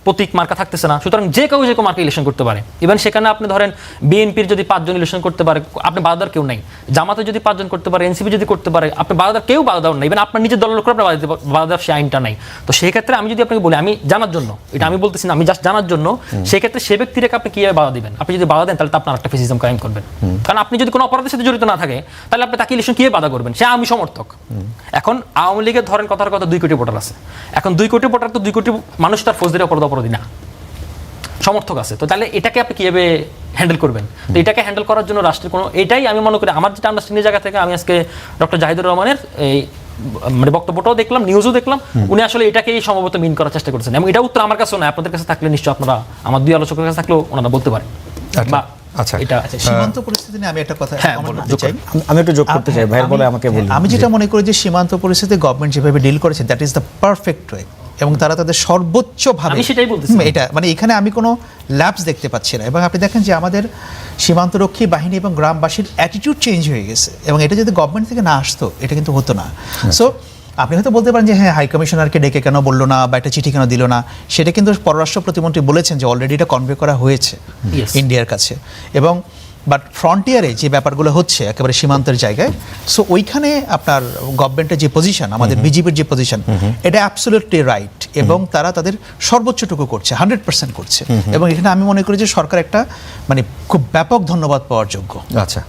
Speaker 3: প্রতীক মার্কা থাকতেছে না, সুতরাং যে কেউ মার্কা ইলেকশন করতে পারে। ইভেন সেখানে আপনি ধরেন বিএনপির যদি 5 জন ইলেকশন করতে পারে, আপনি বাধাদার কেউ নাই। জামাতে যদি 5 জন করতে পারে, এনসিপি যদি করতে পারে, আপনি বাধাদার কেউ বাধা দেওয়ার নাই। ইভেন আপনার নিজের দলের লোকের আপনার বাধাদার সে আইনটা নাই। তো সেই ক্ষেত্রে আমি যদি আপনাকে বলি, আমি জানার জন্য, এটা আমি বলতেছি না, আমি জাস্ট জানার জন্য, সেই ক্ষেত্রে সে ব্যক্তিটাকে আপনি কিভাবে বাধা দিবেন? আপনি যদি বাধা দেন তাহলে তো আপনার একটা ফেসিজম ক্রাইম করবেন, কারণ আপনি যদি কোনো অপরাধের সাথে জড়িত না থাকে তাহলে আপনি তাকে ইলেকশন কিভাবে বাধা করবেন? সে আমি সমর্থক। এখন আওয়ামী লীগের ধরেন কথার কথা 2 কোটি ভোটার আছে, এখন 2 কোটি ভোটার তো 2 কোটি মানুষ তার ফৌজদারি অপরাধী না, সমর্থক আছে। তো তাহলে এটাকে আপনি কিভাবে হ্যান্ডেল করবেন? তো এটাকে হ্যান্ডেল করার জন্য রাষ্ট্রের কোনো, এটাই আমি মনে করি আমার যেটা আন্ডারস্ট্যান্ডিং জায়গা থেকে আমি আজকে ডক্টর জাহিদুর রহমানের এই বক্তব্যটাও দেখলাম, নিউজও দেখলাম, উনি আসলে এটাকেই সম্ভবত মিন করার চেষ্টা করছেন, এবং এটা উত্তর আমার কাছে নয়, আপনাদের কাছে থাকলে নিশ্চয়ই আপনারা, আমার 2 আলোচকের কাছে থাকলেও ওনারা বলতে পারেন।
Speaker 2: আচ্ছা,
Speaker 1: এটা সীমান্ত পরিস্থিতি নিয়ে আমি একটা কথা চাই,
Speaker 4: আমি একটু যোগ করতে চাই, ভাই বলে আমাকে বলুন।
Speaker 1: আমি যেটা মনে করি যে সীমান্ত পরিস্থিতি গভর্নমেন্ট যেভাবে ডিল করেছে, that is the perfect way, এবং তারা তাদের সর্বোচ্চভাবে,
Speaker 3: আমি সেটাই বলতেছি,
Speaker 1: এটা মানে এখানে আমি কোনো ল্যাপস দেখতে পাচ্ছি না। এবং আপনি দেখেন যে আমাদের সীমান্তরক্ষী বাহিনী এবং গ্রামবাসীর অ্যাটিটিউড চেঞ্জ হয়ে গেছে, এবং এটা যদি গভর্নমেন্ট থেকে না আসতো এটা কিন্তু হতো না। সো আপনি হয়তো বলতে পারেন যে হ্যাঁ, হাই কমিশনারকে ডেকে কেন বললো না, বা একটা চিঠি কেন দিল না, সেটা কিন্তু পররাষ্ট্র প্রতিমন্ত্রী বলেছেন যে অলরেডি এটা কনভে করা হয়েছে ইন্ডিয়ার কাছে। এবং বাট ফ্রন্টিয়ারে যে ব্যাপারগুলো হচ্ছে একেবারে সীমান্তের জায়গায়, সো ওইখানে আপনার গভর্নমেন্টের যে পজিশন, আমাদের বিজেপির যে পজিশন, এটা অ্যাবসলিউটলি রাইট, এবং তারা তাদের সর্বোচ্চটুকু করছে, 100% করছে। এবং এখানে আমি মনে করি যে সরকার একটা মানে খুব ব্যাপক ধন্যবাদ পাওয়ার যোগ্য।
Speaker 2: আচ্ছা,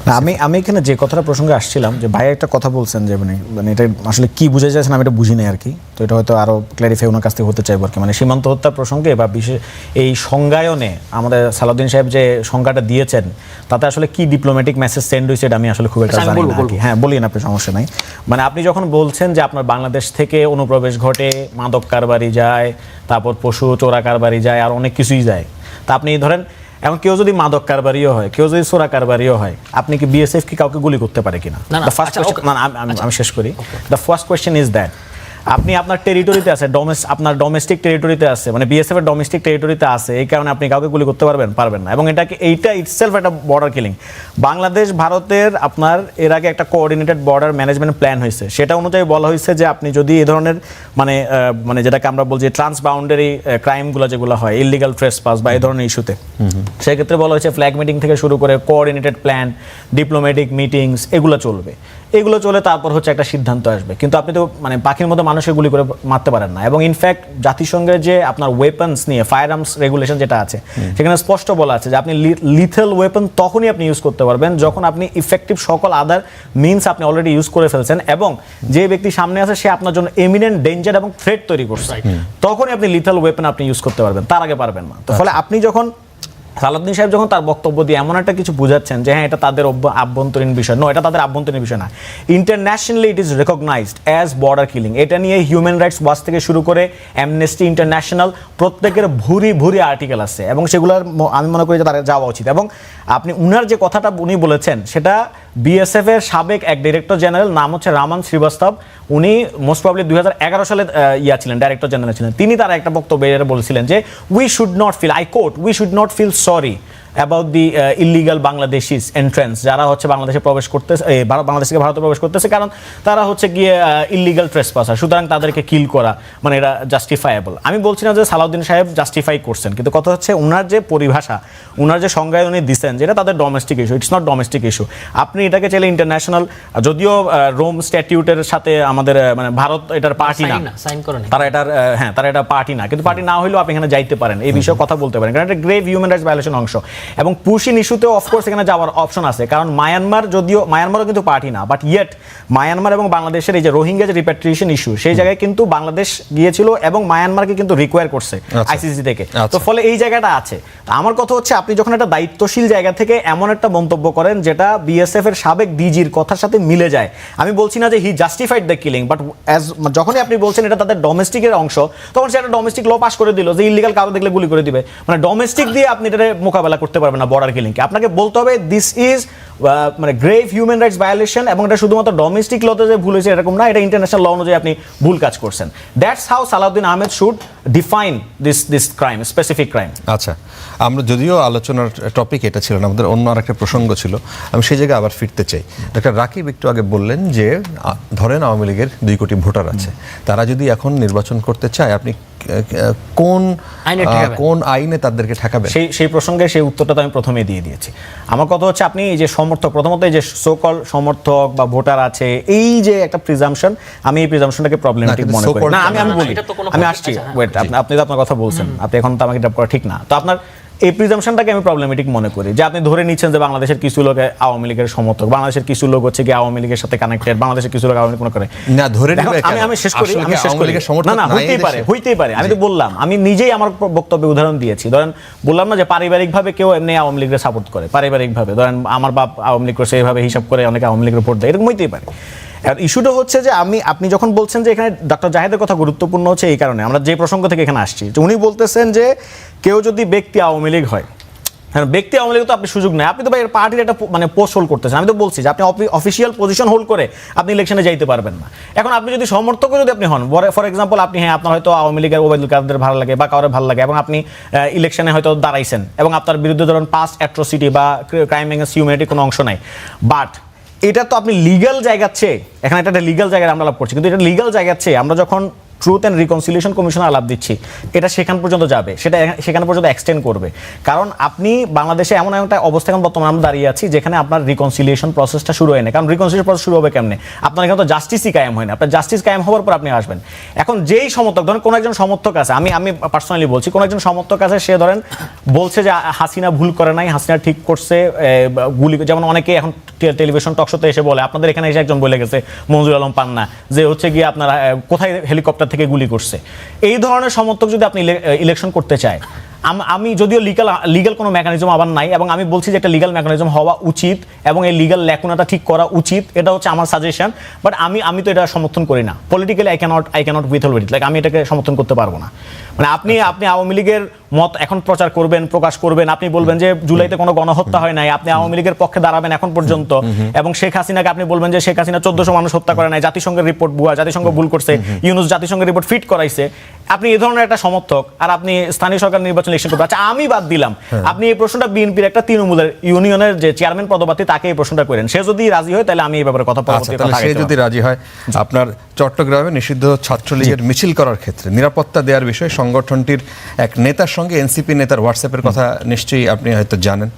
Speaker 4: না আমি এখানে যে কথাটা প্রসঙ্গে আসছিলাম, যে ভাই একটা কথা বলছেন যে মানে এটা আসলে কি বুঝে যাচ্ছেন আমি এটা বুঝি নাই আর কি। তো এটা হয়তো আরও ক্ল্যারিফাই ওনার কাছ থেকে হতে চাইবো আর কি। মানে সীমান্ত হত্যা প্রসঙ্গে বা বিশেষ এই সংজ্ঞায়নে আমাদের সালাউদ্দিন সাহেব যে সংজ্ঞাটা দিয়েছেন, তাতে আসলে কি ডিপ্লোম্যাটিক মেসেজ সেন্ড হয়েছে এটা আমি আসলে খুব একটা জানি না আর কি। হ্যাঁ, বলিন, আপনি, সমস্যা নাই। মানে আপনি যখন বলছেন যে আপনার বাংলাদেশ থেকে অনুপ্রবেশ ঘটে, মাদক কারবারি যায়, তারপর পশু চোরা কারবারি যায়, আর অনেক কিছুই যায়, তা আপনি ধরেন এখন কেউ যদি মাদক কারবারিও হয়, কেউ যদি সোরা কারবারিও হয়, আপনি কি বিএসএফ কি কাউকে গুলি করতে পারে কিনা?
Speaker 3: না, না,
Speaker 4: The first
Speaker 3: আচ্ছা,
Speaker 4: question-
Speaker 3: okay.
Speaker 4: না, আমি শেষ করি। The first question is that আপনি আপনার টেরিটরিতে আছে, আপনার ডোমেস্টিক টেরিটরিতে আছে, মানে বিএসএফ এর ডোমেস্টিক টেরিটরিতে আছে, এই কারণে আপনি কাউকে গুলি করতে পারবেন না। এবং এইটা ইটসেলফ একটা বর্ডার কিলিং। বাংলাদেশ ভারতের আপনার এর আগে একটা কোঅর্ডিনেটেড বর্ডার ম্যানেজমেন্ট প্ল্যান হয়েছে, সেটা অনুযায়ী বলা হয়েছে যে আপনি যদি এই ধরনের মানে যেটাকে আমরা বলছি ট্রান্স বাউন্ডারি ক্রাইমগুলো যেগুলো হয়, ইলিগাল ট্রেসপাস বা এই ধরনের ইস্যুতে, সেক্ষেত্রে বলা হয়েছে ফ্ল্যাগ মিটিং থেকে শুরু করে কোঅর্ডিনেটেড প্ল্যান, ডিপ্লোম্যাটিক মিটিংস এগুলো চলবে। এগুলো চলে তারপর হচ্ছে একটা সিদ্ধান্ত আসবে। কিন্তু আপনি তো মানে পাখির মতো মানুষকে গুলি করে মারতে পারেন না। এবং ইনফ্যাক্ট জাতিসংঘের যে আপনার ওয়েপন্স নিয়ে ফায়ার আর্মস রেগুলেশন যেটা আছে, সেখানে স্পষ্ট বলা আছে যে আপনি লিথেল ওয়েপন তখনই আপনি ইউজ করতে পারবেন যখন আপনি ইফেক্টিভ সকল আদার মিনস আপনি অলরেডি ইউজ করে ফেলছেন এবং যে ব্যক্তি সামনে আছে সে আপনার জন্য এমিনেন্ট ডেঞ্জার এবং থ্রেট তৈরি করছে, তখনই আপনি লিথেল ওয়েপন আপনি ইউজ করতে পারবেন, তার আগে পারবেন না। তো ফলে আপনি যখন সালাউদ্দিন সাহেব যখন তার বক্তব্য দিয়ে এমন একটা কিছু বুঝাচ্ছেন যে হ্যাঁ এটা তাদের আভ্যন্তরীণ বিষয়, নো, এটা তাদের আভ্যন্তরীণ বিষয় না, internationally it is recognised as border killing. এটা নিয়ে হিউম্যান রাইটস ওয়াচ থেকে শুরু করে অ্যামনেস্টি ইন্টারন্যাশনাল প্রত্যেকের ভুরি আর্টিকেল আছে এবং সেগুলোর আমি মনে করি যে তার যাওয়া উচিত। এবং আপনি উনার যে কথাটা উনি বলেছেন সেটা বিএসএফ এর সাবেক এক ডিরেক্টর জেনারেল, নাম হচ্ছে রামান শ্রীবাস্তব, উনি মোস্ট প্রবলি 2011 সালে ছিলেন, ডাইরেক্টর জেনারেল ছিলেন। তিনি তার একটা বক্তব্যে বলেছিলেন যে we should not feel, I quote, we should not feel sorry about the illegal Bangladeshis entrance, যারা হচ্ছে বাংলাদেশে প্রবেশ করতেছে, বাংলাদেশ থেকে ভারতে প্রবেশ করতেছে, কারণ তারা হচ্ছে গিয়ে ইলিগাল ট্রেসপাসার, সুতরাং তাদেরকে কিল করা মানে এটা জাস্টিফায়েবল। আমি বলছি না যে সালাউদ্দিন সাহেব জাস্টিফাই করছেন, কিন্তু কথা হচ্ছে উনার যে পরিভাষা, উনার যে সংজ্ঞায় উনি দিচ্ছেন যেটা তাদের domestic issue, it's not domestic issue. আপনি এটাকে চাইলে ইন্টারন্যাশনাল, যদিও রোম স্ট্যাটিউটের সাথে আমাদের মানে ভারত এটার পার্টি না, তারা এটার হ্যাঁ তারা এটা পার্টি না, কিন্তু পার্টি না হলেও আপনি এখানে যাইতে পারেন, এই বিষয়ে কথা বলতে পারেন, কারণ এটা গ্রেভ হিউম্যান রাইটস ভায়োলেশন অংশ। এবং পুশিন ইস্যুতেও অফকোর্স এখানে যাওয়ার অপশন আছে, কারণ মায়ানমারও কিন্তু পার্টি না, বাট ইয়েট মায়ানমার এবং বাংলাদেশের এই যে রোহিঙ্গা যে রিপ্যাট্রিয়েশন ইস্যু, সেই জায়গায় কিন্তু বাংলাদেশ গিয়েছিল এবং মায়ানমারকে কিন্তু রিকোয়ার করছে আইসিসি থেকে। তো ফলে এই জায়গাটা আছে। আমার কথা হচ্ছে আপনি যখন একটা দায়িত্বশীল জায়গা থেকে এমন একটা মন্তব্য করেন যেটা বিএসএফ এর সাবেক ডিজির কথার সাথে মিলে যায়, আমি বলছি না যে হি জাস্টিফাইড দ্য কিলিং, বাট যখনই আপনি বলছেন এটা তাদের ডোমেস্টিকের অংশ, তখন সে একটা ডোমেস্টিক ল পাস করে দিল যে ইলিগাল কারো দেখলে গুলি করে দিবে, মানে ডোমেস্টিক দিয়ে আপনি এটা মোকাবেলা করতে পারবেন না বর্ডার কিলিংকে। আপনাকে বলতে হবে দিস ইজ মানে গ্রেভ হিউম্যান রাইটস ভায়োলেশন, এবং এটা শুধুমাত্র ডোমেস্টিক লতে যে ভুল হয়েছে এরকম না, এটা ইন্টারন্যাশনাল ল অনুযায়ী আপনি ভুল কাজ করছেন। That's how Salauddin Ahmed should define this crime, specific crime.
Speaker 2: আচ্ছা, আমরা যদিও আলোচনার টপিক এটা ছিল না, আমাদের অন্য আরেকটা প্রসঙ্গ ছিল, আমি সেই জায়গায় আবার ফিরতে চাই। ডক্টর রাকিব একটু আগে বললেন যে ধরেন আওয়ামী লীগের 2 কোটি ভোটার আছে, তারা যদি এখন নির্বাচন করতে চায়, আপনি কোন আইনে তাদেরকে ঠেকাবেন?
Speaker 4: সেই প্রসঙ্গে সেই উত্তরটা তো আমি প্রথমেই দিয়ে দিয়েছি। আমার কথা হচ্ছে আপনি এই যে সমর্থক, প্রথমত এই যে সোকল সমর্থক বা ভোটার আছে, এই যে একটা প্রিজাম্পশন, আমি এই প্রিজাম্পশনটাকে প্রবলেমেটিক মনে করি না। আমি বলি, আমি আসছি, ওয়েট, আপনি তো আপনার কথা বলছেন, আপনি এখন তো আমাকে এটা করা ঠিক না। তো আপনার এই প্রিজাম্পশনটাকে আমি প্রবলেমেটিক মনে করি যে আপনি ধরে নিচ্ছেন যে বাংলাদেশের কিছু লোক আওয়ামী লীগের সমর্থক, বাংলাদেশের কিছু লোক হচ্ছে কি আওয়ামী লীগের সাথে কানেক্টেড, বাংলাদেশের কিছু লোক আওয়ামী লীগ মনে করে
Speaker 2: না, ধরে নিবে কেন?
Speaker 4: আমি শেষ করি, না হইতেই পারে, আমি তো বললাম, আমি নিজেই আমার বক্তব্যে উদাহরণ দিয়েছি। ধরেন বললাম না যে পারিবারিকভাবে কেউ এমনি আওয়ামী লীগের সাপোর্ট করে, পারিবারিকভাবে ধরেন আমার বাপ আওয়ামী লীগ করছে, এইভাবে হিসাব করে অনেকে আওয়ামী লীগের ভোট দেয়, এরকম হইতেই পারে। ইস্যুটা হচ্ছে যে আপনি যখন বলছেন যে এখানে ডক্টর জাহেদের কথা গুরুত্বপূর্ণ হচ্ছে এই কারণে, আমরা যে প্রসঙ্গ থেকে এখানে আসছি, উনি বলতেছেন যে কেউ যদি ব্যক্তি আওয়ামী লীগ হয়, হ্যাঁ ব্যক্তি আওয়ামী লীগ তো আপনি সুযোগ নেই, আপনি তো ভাই পার্টির একটা মানে পোস্ট হোল্ড করতেছেন। আমি তো বলছি যে আপনি অফিসিয়াল পজিশন হোল্ড করে আপনি ইলেকশনে যাইতে পারবেন না। এখন আপনি যদি সমর্থক যদি আপনি হন, ফর এক্সাম্পল আপনি হ্যাঁ আপনার হয়তো আওয়ামী লীগের ওবায়দুল কাদের ভালো লাগে বা কারোর ভালো লাগে, এবং আপনি ইলেকশনে হয়তো দাঁড়াইছেন এবং আপনার বিরুদ্ধে ধরুন পাস্ট অ্যাট্রোসিটি বা ক্রাইম এগেইনস্ট হিউম্যানিটি কোনো অংশ নাই, বাট এটা তো আপনি লিগ্যাল জায়গার চেয়ে, এখানে একটা লিগ্যাল জায়গায় আমরা লাভ করছি, কিন্তু এটা লিগ্যাল জায়গার চেয়ে আমরা যখন ট্রুথ অ্যান্ড রিকনসিলিয়েশন কমিশনে আলাপ দিচ্ছি, এটা সেখান পর্যন্ত যাবে, সেটা সেখানে পর্যন্ত এক্সটেন্ড করবে। কারণ আপনি বাংলাদেশে এমন একটা অবস্থা এখন বর্তমানে আমরা দাঁড়িয়ে আছি যেখানে আপনার রিকনসিলিয়েশন প্রসেসটা শুরু হয় না, কারণ রিকনসিলিয়েশন প্রসেস শুরু হবে কেমনে? আপনার এখানে তো জাস্টিসই কায়েম হয় না, আপনার জাস্টিস কায়েম হওয়ার পর আপনি আসবেন। এখন যেই সমর্থক, ধরেন কোনো একজন সমর্থক আছে, আমি পার্সোনালি বলছি, কোনো একজন সমর্থক আছে, সে ধরেন বলছে যে হাসিনা ভুল করে নাই, হাসিনা ঠিক করছে, গুলি, যেমন অনেকে এখন টেলিভিশন টকশোতে এসে বলে, আপনাদের এখানে এসে একজন বলে গেছে মঞ্জুর আলম পান্না, যে হচ্ছে গিয়ে আপনারা কোথায় হেলিকপ্টার থেকে গুলি করছে। এই ধরনের সমর্থক যদি আপনি ইলেকশন করতে চায়, আমি যদিও লিগ্যাল কোনো মেকানিজম আবার নাই, এবং আমি বলছি যে একটা লিগ্যাল মেকানিজম হওয়া উচিত এবং এই লিগ্যাল ল্যাকুনাটা ঠিক করা উচিত, এটা হচ্ছে আমার সাজেশন। বাট আমি তো এটা সমর্থন করি না politically. I cannot withhold it, like আমি এটাকে সমর্থন করতে পারবো না। মানে আপনি আওয়ামী লীগের মত এখন প্রচার করবেন, প্রকাশ করবেন, আপনি বলবেন যে জুলাইতে কোনো গণহত্যা হয় নাই, আপনি আওয়ামী লীগের পক্ষে দাঁড়াবেন এখন পর্যন্ত, এবং শেখ হাসিনাকে আপনি বলবেন যে শেখ হাসিনা 1400 মানুষ হত্যা করে নাই, জাতিসংঘের রিপোর্ট ভুয়া, জাতিসংঘ ভুল করছে, ইউনুস জাতিসংঘের রিপোর্ট ফিট করাইছে, আপনি এই ধরনের একটা সমর্থক, আর আপনি স্থানীয় সরকার নির্বাচন ইলেকশন করবেন। আচ্ছা আমি বাদ দিলাম, আপনি এই প্রশ্নটা বিএনপির একটা তৃণমূলের ইউনিয়নের যে চেয়ারম্যান পদপ্রার্থী তাকে এই প্রশ্নটা করেন, সে যদি রাজি হয় তাহলে আমি এই ব্যাপারে কথা
Speaker 2: আচ্ছা, তাহলে সে যদি রাজি হয়, আপনার চট্টগ্রামে নিষিদ্ধ ছাত্রলীগের মিছিল করার ক্ষেত্রে নিরাপত্তা দেওয়ার বিষয়ে সংগঠনটির এক নেতার সঙ্গে এনসিপি নেতার হোয়াটসঅ্যাপের কথা নিশ্চয়ই আপনি হয়তো জানেন।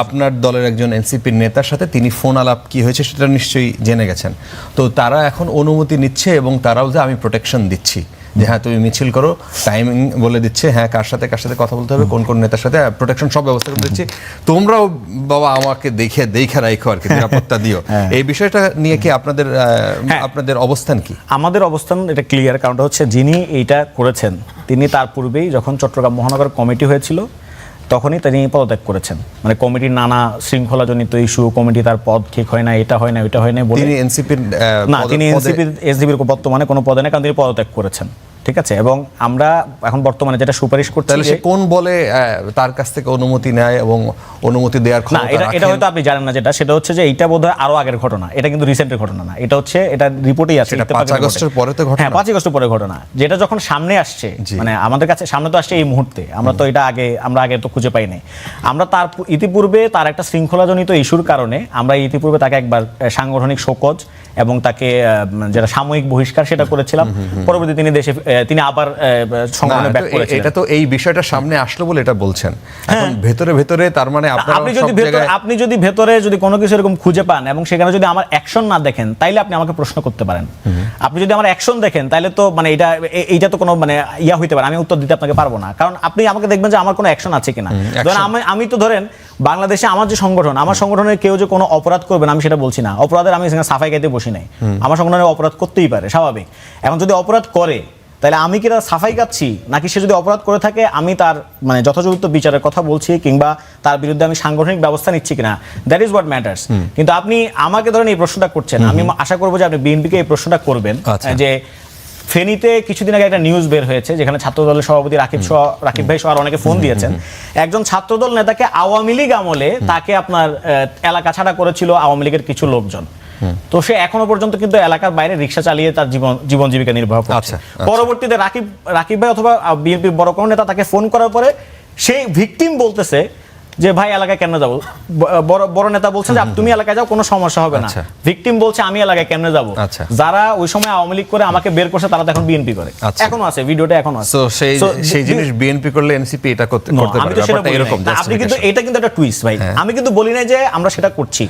Speaker 2: আপনার দলের একজন এনসিপির নেতার সাথে তিনি ফোন আলাপ কি হয়েছে সেটা নিশ্চয়ই জেনে গেছেন। তো তারা এখন অনুমতি নিচ্ছে এবং তারাও যে আমি প্রোটেকশন দিচ্ছি, যে হ্যাঁ তুমি মিছিল করো, টাইমিং বলে দিচ্ছে, হ্যাঁ কার সাথে কথা বলতে হবে, কোন কোন নেতার সাথে, প্রোটেকশন সব ব্যবস্থা করে দিচ্ছি, তোমরাও বাবা আমাকে দেখে রাখো আর কি, নিরাপত্তা দিও। এই বিষয়টা নিয়ে কি আপনাদের অবস্থান কি?
Speaker 4: আমাদের অবস্থান এটা ক্লিয়ার, কারণটা হচ্ছে যিনি এইটা করেছেন তিনি তার পূর্বেই যখন চট্টগ্রাম মহানগর কমিটি হয়েছিল তখনই তিনি পদত্যাগ করেছেন। মানে কমিটির নানা শৃঙ্খলাজনিত ইস্যু, কমিটি তার পদ ঠিক হয় না, এটা হয় না, ওইটা হয় না বলে
Speaker 2: তিনি এনসিপির
Speaker 4: এসডিবির বর্তমানে কোনো পদে নেই, কারণ তিনি পদত্যাগ করেছেন। ঠিক আছে, এবং আমরা এখন বর্তমানে যেটা সুপারিশ করছি,
Speaker 2: তাহলে সে কোন বলে তার কাছ থেকে অনুমতি নেয় এবং অনুমতি দেওয়ার ক্ষমতা রাখেন?
Speaker 4: এটা হয়তো আপনি জানেন না, সেটা হচ্ছে যে এইটা বোধহয় আরো আগের ঘটনা, এটা কিন্তু রিসেন্টের ঘটনা না, এটা হচ্ছে এটা রিপোর্টেই আছে,
Speaker 2: এটা 5 আগস্টের পরে তো ঘটনা।
Speaker 4: হ্যাঁ 5 আগস্টের পরে ঘটনা, যেটা যখন সামনে আসছে, মানে আমাদের কাছে সামনে তো আসছে এই মুহূর্তে, আমরা তো এটা আগে তো খুঁজে পাই নাই। আমরা তার ইতিপূর্বে তার একটা শৃঙ্খলাজনিত ইস্যুর কারণে আমরা ইতিপূর্বে তাকে একবার সাংগঠনিক শোকজ এবং তাকে যেটা সাময়িক বহিষ্কার সেটা করেছিলাম। পরবর্তী তিনি আবার সংগঠনে ব্যাক করেছিলেন।
Speaker 2: এটা তো এই বিষয়টা সামনে আসলো বলে এটা বলছেন। এখন ভেতরে তার মানে
Speaker 4: আপনি যদি ভেতরে যদি কোনো কিছু এরকম খুঁজে পান এবং সেখানে যদি আমার অ্যাকশন না দেখেন তাইলে আপনি আমাকে প্রশ্ন করতে পারেন। আপনি যদি আমার অ্যাকশন দেখেন তাইলে তো মানে এইটা তো কোনো মানে ইয়া হইতে পারে, আমি উত্তর দিতে আপনাকে পারবো না, কারণ আপনি আমাকে দেখবেন যে আমার কোনো অ্যাকশন আছে কিনা। ধরেন আমি তো ধরেন বাংলাদেশে আমার যে সংগঠন, আমার সংগঠনের কেউ যে কোনো অপরাধ করবেন আমি সেটা বলছি না, অপরাধের আমি সাফাই গাইতে বসি নাই, আমার সংগঠনের অপরাধ করতেই পারে, স্বাভাবিক। এখন যদি অপরাধ করে তাহলে আমি কি তার সাফাই গাচ্ছি, নাকি সে যদি অপরাধ করে থাকে আমি তার মানে যথাযথ বিচারের কথা বলছি কিংবা তার বিরুদ্ধে আমি সাংগঠনিক ব্যবস্থা নিচ্ছি কিনা, দ্যাট ইজ হোয়াট ম্যাটার্স। কিন্তু আপনি আমাকে ধরেন এই প্রশ্নটা করছেন, আমি আশা করবো যে আপনি বিএনপিকে এই প্রশ্নটা করবেন যে ফেনীতে কিছুদিন আগে একটা নিউজ বের হয়েছে যেখানে ছাত্রদলের সভাপতি রাকিব ভাই সহ অনেকে ফোন দিয়েছেন, একজন ছাত্রদল নেতাকে আওয়ামী লীগ আমলে তাকে আপনার এলাকা ছাড়া করেছিল আওয়ামী লীগের কিছু লোকজন। তো সে এখনো পর্যন্ত কিন্তু এলাকার বাইরে রিক্সা চালিয়ে তার জীবন জীবিকা নির্বাহ করছে। পরবর্তীতে রাকিব ভাই অথবা বিএনপির বড় কোনো নেতা তাকে ফোন করার পরে সেই ভিকটিম বলতেছে যে ভাই এলাকায় কেন যাবো, বড় নেতা বলছেন যে তুমি এলাকায় যাও কোনো সমস্যা হবে না, ভিকটিম বলছে আমি এলাকায় কেন যাবো। যারা ওই সময় আওয়ামী লীগ করে আমাকে বের করছে তারা তো এখন বিএনপি করে, এখনো আছে, ভিডিওটা এখনো আছে।
Speaker 2: সেই জিনিস বিএনপি করলে এনসিপি এটা করতে পারে, ব্যাপারটা এরকম।
Speaker 4: আপনি কিন্তু এটা কিন্তু একটা টুইস্ট ভাই, আমি কিন্তু বলি না যে আমরা সেটা করছি,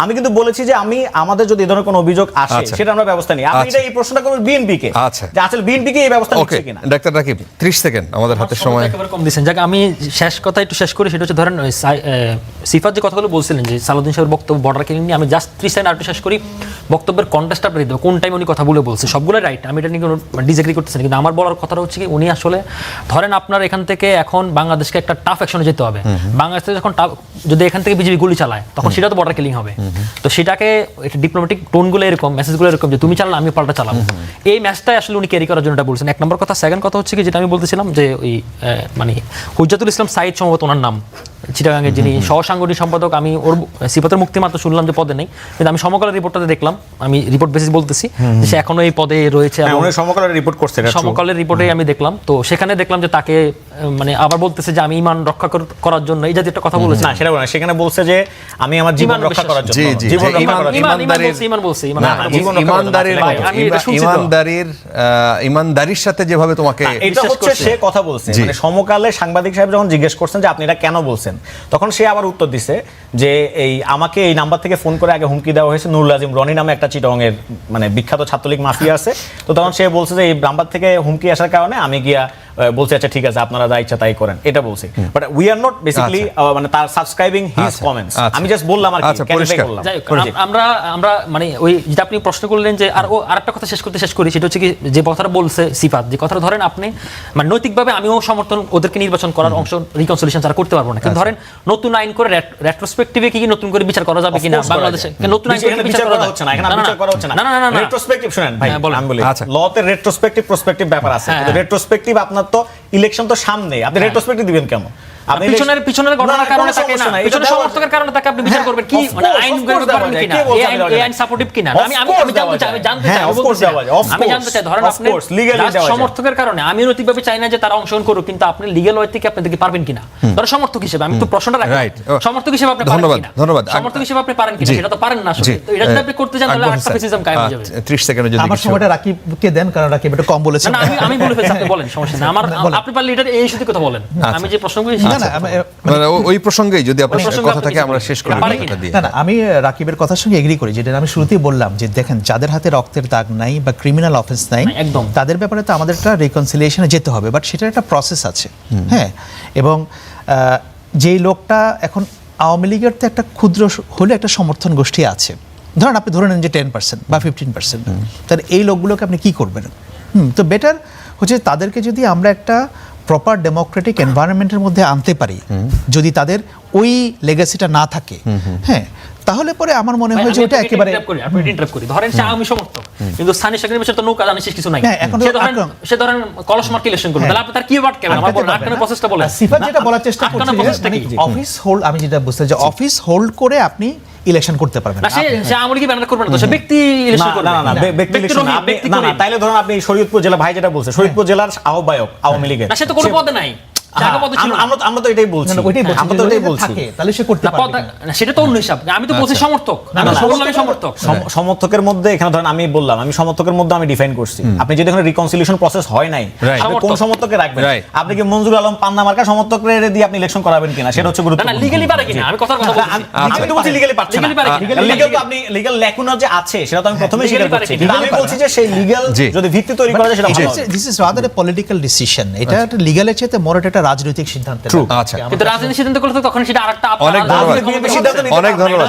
Speaker 4: আমি কিন্তু বলেছি যে আমাদের যদি এই ধরনের কোনো অভিযোগ আসে সেটা আমরা ব্যবস্থা নিই। আপনি এটা এই প্রশ্নটা করবেন বিএনপি কে, যে আসলে বিএনপি কে এই ব্যবস্থা নিচ্ছে কিনা।
Speaker 2: ডাক্তার রাকিব 30 সেকেন্ড আমাদের হাতে সময়
Speaker 3: একেবারে কম দিয়েছেন, যাক আমি শেষ করি, সেটা হচ্ছে ধরেন সিফাত যে কথাগুলো বলছিলেন যে সালাউদ্দিন সাহেবের বক্তব্য বর্ডার কিলিং নিয়ে, আমি জাস্ট 3 সেকেন্ড আরেকটু শেষ করি। বক্তব্যের কন্টেস্ট আপনি দিতে কোন টাইম উনি কথা বলে বলছে সবগুলো রাইট, আমি এটা নিয়ে কোনো ডিসএগ্রি করতেছি না, কিন্তু আমার বলার কথাটা হচ্ছে কি উনি আসলে ধরেন আপনার এখান থেকে এখন বাংলাদেশকে একটা টাফ অ্যাকশনে যেতে হবে, বাংলাদেশে যখন যদি এখান থেকে বিজেপি গুলি চালায় তখন সেটা তো বর্ডার কিলিং হবে। তো সেটাকে ডিপ্লোম্যাটিক টোনগুলো এরকম, মেসেজগুলো এরকম যে তুমি চালালে আমি পাল্টা চালাবো, এই ম্যাচটাই আসলে উনি ক্যারি করার জন্য এটা বলছেন। 1 নম্বর কথা। সেকেন্ড কথা হচ্ছে কি যেটা আমি বলতেছিলাম যে ওই মানে হুজ্জাতুল ইসলাম সাইদ সম্ভবত ওনার নাম, চিটাগাঙ্গের যিনি সহসাংগঠনিক সম্পাদক, আমি ওর সিফাতের মুক্তি মাত্র শুনলাম যে পদে নেই, কিন্তু আমি সমকালের রিপোর্টটাতে দেখলাম, আমি রিপোর্ট বেসিস বলতেছি যে সে এখনো এই পদে রয়েছে,
Speaker 4: সমকালের রিপোর্ট করছে,
Speaker 3: সমকালের রিপোর্টে আমি দেখলাম। তো সেখানে দেখলাম যে তাকে মানে আবার বলতেছে যে আমি ঈমান রক্ষা করার জন্য, এই জাতীয় একটা কথা বলেছে না,
Speaker 4: সেটা বলে না, সেখানে বলছে যে আমি আমার জীবন রক্ষা করার জন্য, জীবন রক্ষা করার জন্য
Speaker 2: ইমানদারির সাথে যেভাবে তোমাকে,
Speaker 4: এটা হচ্ছে সে কথা বলছে। মানে সমকালে সাংবাদিক সাহেব যখন জিজ্ঞেস করছেন যে আপনি এটা কেন বলছেন, তখন সে আবার উত্তর দিছে যে আমাকে এই নাম্বার থেকে ফোন করে আগে হুমকি দেওয়া হয়েছে, নুরুল আজিম রনি নামে একটা চিটাগংয়ের মানে বিখ্যাত ছাত্রলীগ মাফিয়া আছে। তো তখন সে বলছে যে এই নাম্বার থেকে হুমকি আসার কারণে আমি গিয়া বলছে আচ্ছা ঠিক আছে আপনারা যা ইচ্ছা তাই করেন, এটা বলছে। But we are not basically মানে তার সাবস্ক্রাইবিং হিজ কমেন্টস। আমি জাস্ট বললাম আর কি, clarify করলাম।
Speaker 3: যাই হোক, আমরা মানে ওই যেটা আপনি প্রশ্ন করলেন যে আরেকটা কথা শেষ করি, সেটা হচ্ছে কি যে কথাটা বলছে সিফাত, যে কথাটা ধরেন আপনি মানে নৈতিকভাবে আমিও সমর্থন ওদেরকে নির্বাচন করার অংশ রিকনসিলিয়েশন তারা করতে পারবো না, কিন্তু ধরেন নতুন আইন করে রেট্রোস্পেক্টিভে কি নতুন করে বিচার করা যাবে কিনা বাংলাদেশে, নতুন আইন করে বিচার করা হচ্ছে না, এখানে বিচার করা হচ্ছে না। না
Speaker 4: রেট্রোস্পেক্টিভ শুনেন ভাই, আমি বলি
Speaker 2: আচ্ছা,
Speaker 4: লতে রেট্রোস্পেক্টিভ প্রসপেক্টিভ ব্যাপার আছে। রেট্রোস্পেক্টিভ আপনার তো ইলেকশন তো সামনে, আপনি রেট্রোস্পেক্টিভ দিবেন কেন? আপনি
Speaker 3: পিছনের ঘটনার কারণে তাকে না, পিছনের সমর্থকের কারণে তাকে আপনি বিচার করবেন কি, মানে আইন করে পারবেন কিনা, এই আইন সাপোর্টিভ কিনা? আমি জানতে চাই ধরেন আপনি সমর্থকের কারণে আমি নৈতিকভাবে চাই না যে তারা অংশগ্রহণ করুক, কিন্তু আপনি লিগ্যাল ওয়ে থেকে আপনি দেখতে পারবেন কিনা? ধরেন সমর্থক হিসেবে আমি তো প্রশ্নটা রাখি, সমর্থক হিসেবে আপনি পারেন কিনা?
Speaker 2: ধন্যবাদ।
Speaker 3: সমর্থক হিসেবে আপনি পারেন কিনা? সেটা তো পারেন না আসলে। তো এটা যদি আপনি করতে যান তাহলে আরেকটা ফেসিজম কায়েম হয়ে যাবে।
Speaker 2: 30 সেকেন্ডে যদি
Speaker 1: আমার সময়টা রাকিবকে দেন, কারণ রাকিব একটু কম বলেছে।
Speaker 3: না আমি বলে ফেলছি, আপনি বলেন, সমস্যা নেই। আপনি পারলে এটা এই ইস্যুতে কথা বলেন, আমি যে প্রশ্নগুলো
Speaker 2: মানে ওই প্রসঙ্গেই যদি আপনার কথাটাকে আমরা শেষ করি কথাটা দিয়ে।
Speaker 1: না আমি রাকিবের কথার সঙ্গে এগ্রি করি, যেটা আমি শুরুতেই বললাম যে দেখেন যাদের হাতে রক্তের দাগ নাই বা ক্রিমিনাল অফেন্স নাই
Speaker 3: একদম,
Speaker 1: তাদের ব্যাপারে তো আমাদের একটা রিকনসিলিয়েশনে যেতে হবে, বাট সেটার একটা প্রসেস আছে। হ্যাঁ, এবং যেই লোকটা এখন আওয়ামী লীগের তো একটা ক্ষুদ্র হলে একটা সমর্থন গোষ্ঠী আছে, ধরেন আপনি ধরে নেন যে 10% বা 15%, তাহলে এই লোকগুলোকে আপনি কি করবেন? তো বেটার হচ্ছে তাদেরকে যদি আমরা একটা প্রপার ডেমোক্রেটিক এনভায়রনমেন্টের মধ্যে আনতে পারি, যদি তাদের ওই লেগাসিটা না থাকে, হ্যাঁ, তাহলে পরে আমার মনে হয় যে এটা একেবারে
Speaker 3: ইন্টারাপ্ট করি। ধরেন সে আমি সমর্থক, কিন্তু স্থানীয় সরকারের বিষয়ে তো নৌকা জানিস কিছু নাই,
Speaker 1: এখন
Speaker 3: সে ধরেন কলস মার্ক ইলেকশন করবে, তাহলে আপনি তার কি আটকাবেন? আমার বলেন আটকানোর প্রসেসটা বলেন।
Speaker 1: সিফাত যেটা বলার চেষ্টা করছে অফিস হোল্ড, আমি যেটা বুঝতে চাই অফিস হোল্ড করে আপনি ইলেকশন করতে পারবেন
Speaker 3: না, সে আমলি কি ব্যানার করবে না, তো সে ব্যক্তি ইলেকশন করবে।
Speaker 4: না ব্যক্তি ইলেকশন না, তাইলে ধরুন আপনি শরীয়তপুর জেলা, ভাই যেটা বলছে শরীয়তপুর জেলার আহ্বায়ক আওয়ামী লীগের,
Speaker 3: না সে তো কোনো পদে নাই,
Speaker 4: আমরা তো এটাই বলছি, আমরা তো এটাই বলছি,
Speaker 1: তাহলে সে করতে পারবে
Speaker 3: না, সেটা তো অন্য হিসাব। আমি তো বলছি সমর্থক, সমর্থক
Speaker 4: সমর্থকের মধ্যে এখানে ধরেন আমি বললাম আমি সমর্থকের মধ্যে আমি ডিফাইন করছি, আপনি যদি এখানে রিকনসিলিয়েশন প্রসেস হয় নাই, আপনি কোন সমর্থককে রাখবেন? আপনি কি মনজুর আলম পান্না মার্কা সমর্থকদের দিয়ে আপনি ইলেকশন করাবেন কিনা, সেটা হচ্ছে গুরুত্বপূর্ণ।
Speaker 3: না লিগ্যালি পারে কিনা, আমি কথা বলছি,
Speaker 4: আমি তো বলছি লিগ্যালি পারছে না। লিগ্যাল তো আপনি লিগ্যাল ল্যাকুনা যে আছে সেটা তো আমি প্রথমেই স্বীকার করছি, কিন্তু আমি বলছি যে সেই লিগ্যাল যদি ভিত্তি তৈরি করা যায় সেটা ভালো হবে।
Speaker 1: This is rather a political decision, এটা একটা লিগ্যালের চেয়ে মোর একটা রাজনৈতিক সিদ্ধান্ত।
Speaker 3: কিন্তু রাজনৈতিক সিদ্ধান্ত করলে তখন সেটা আরেকটা
Speaker 2: অনেক ধন্যবাদ।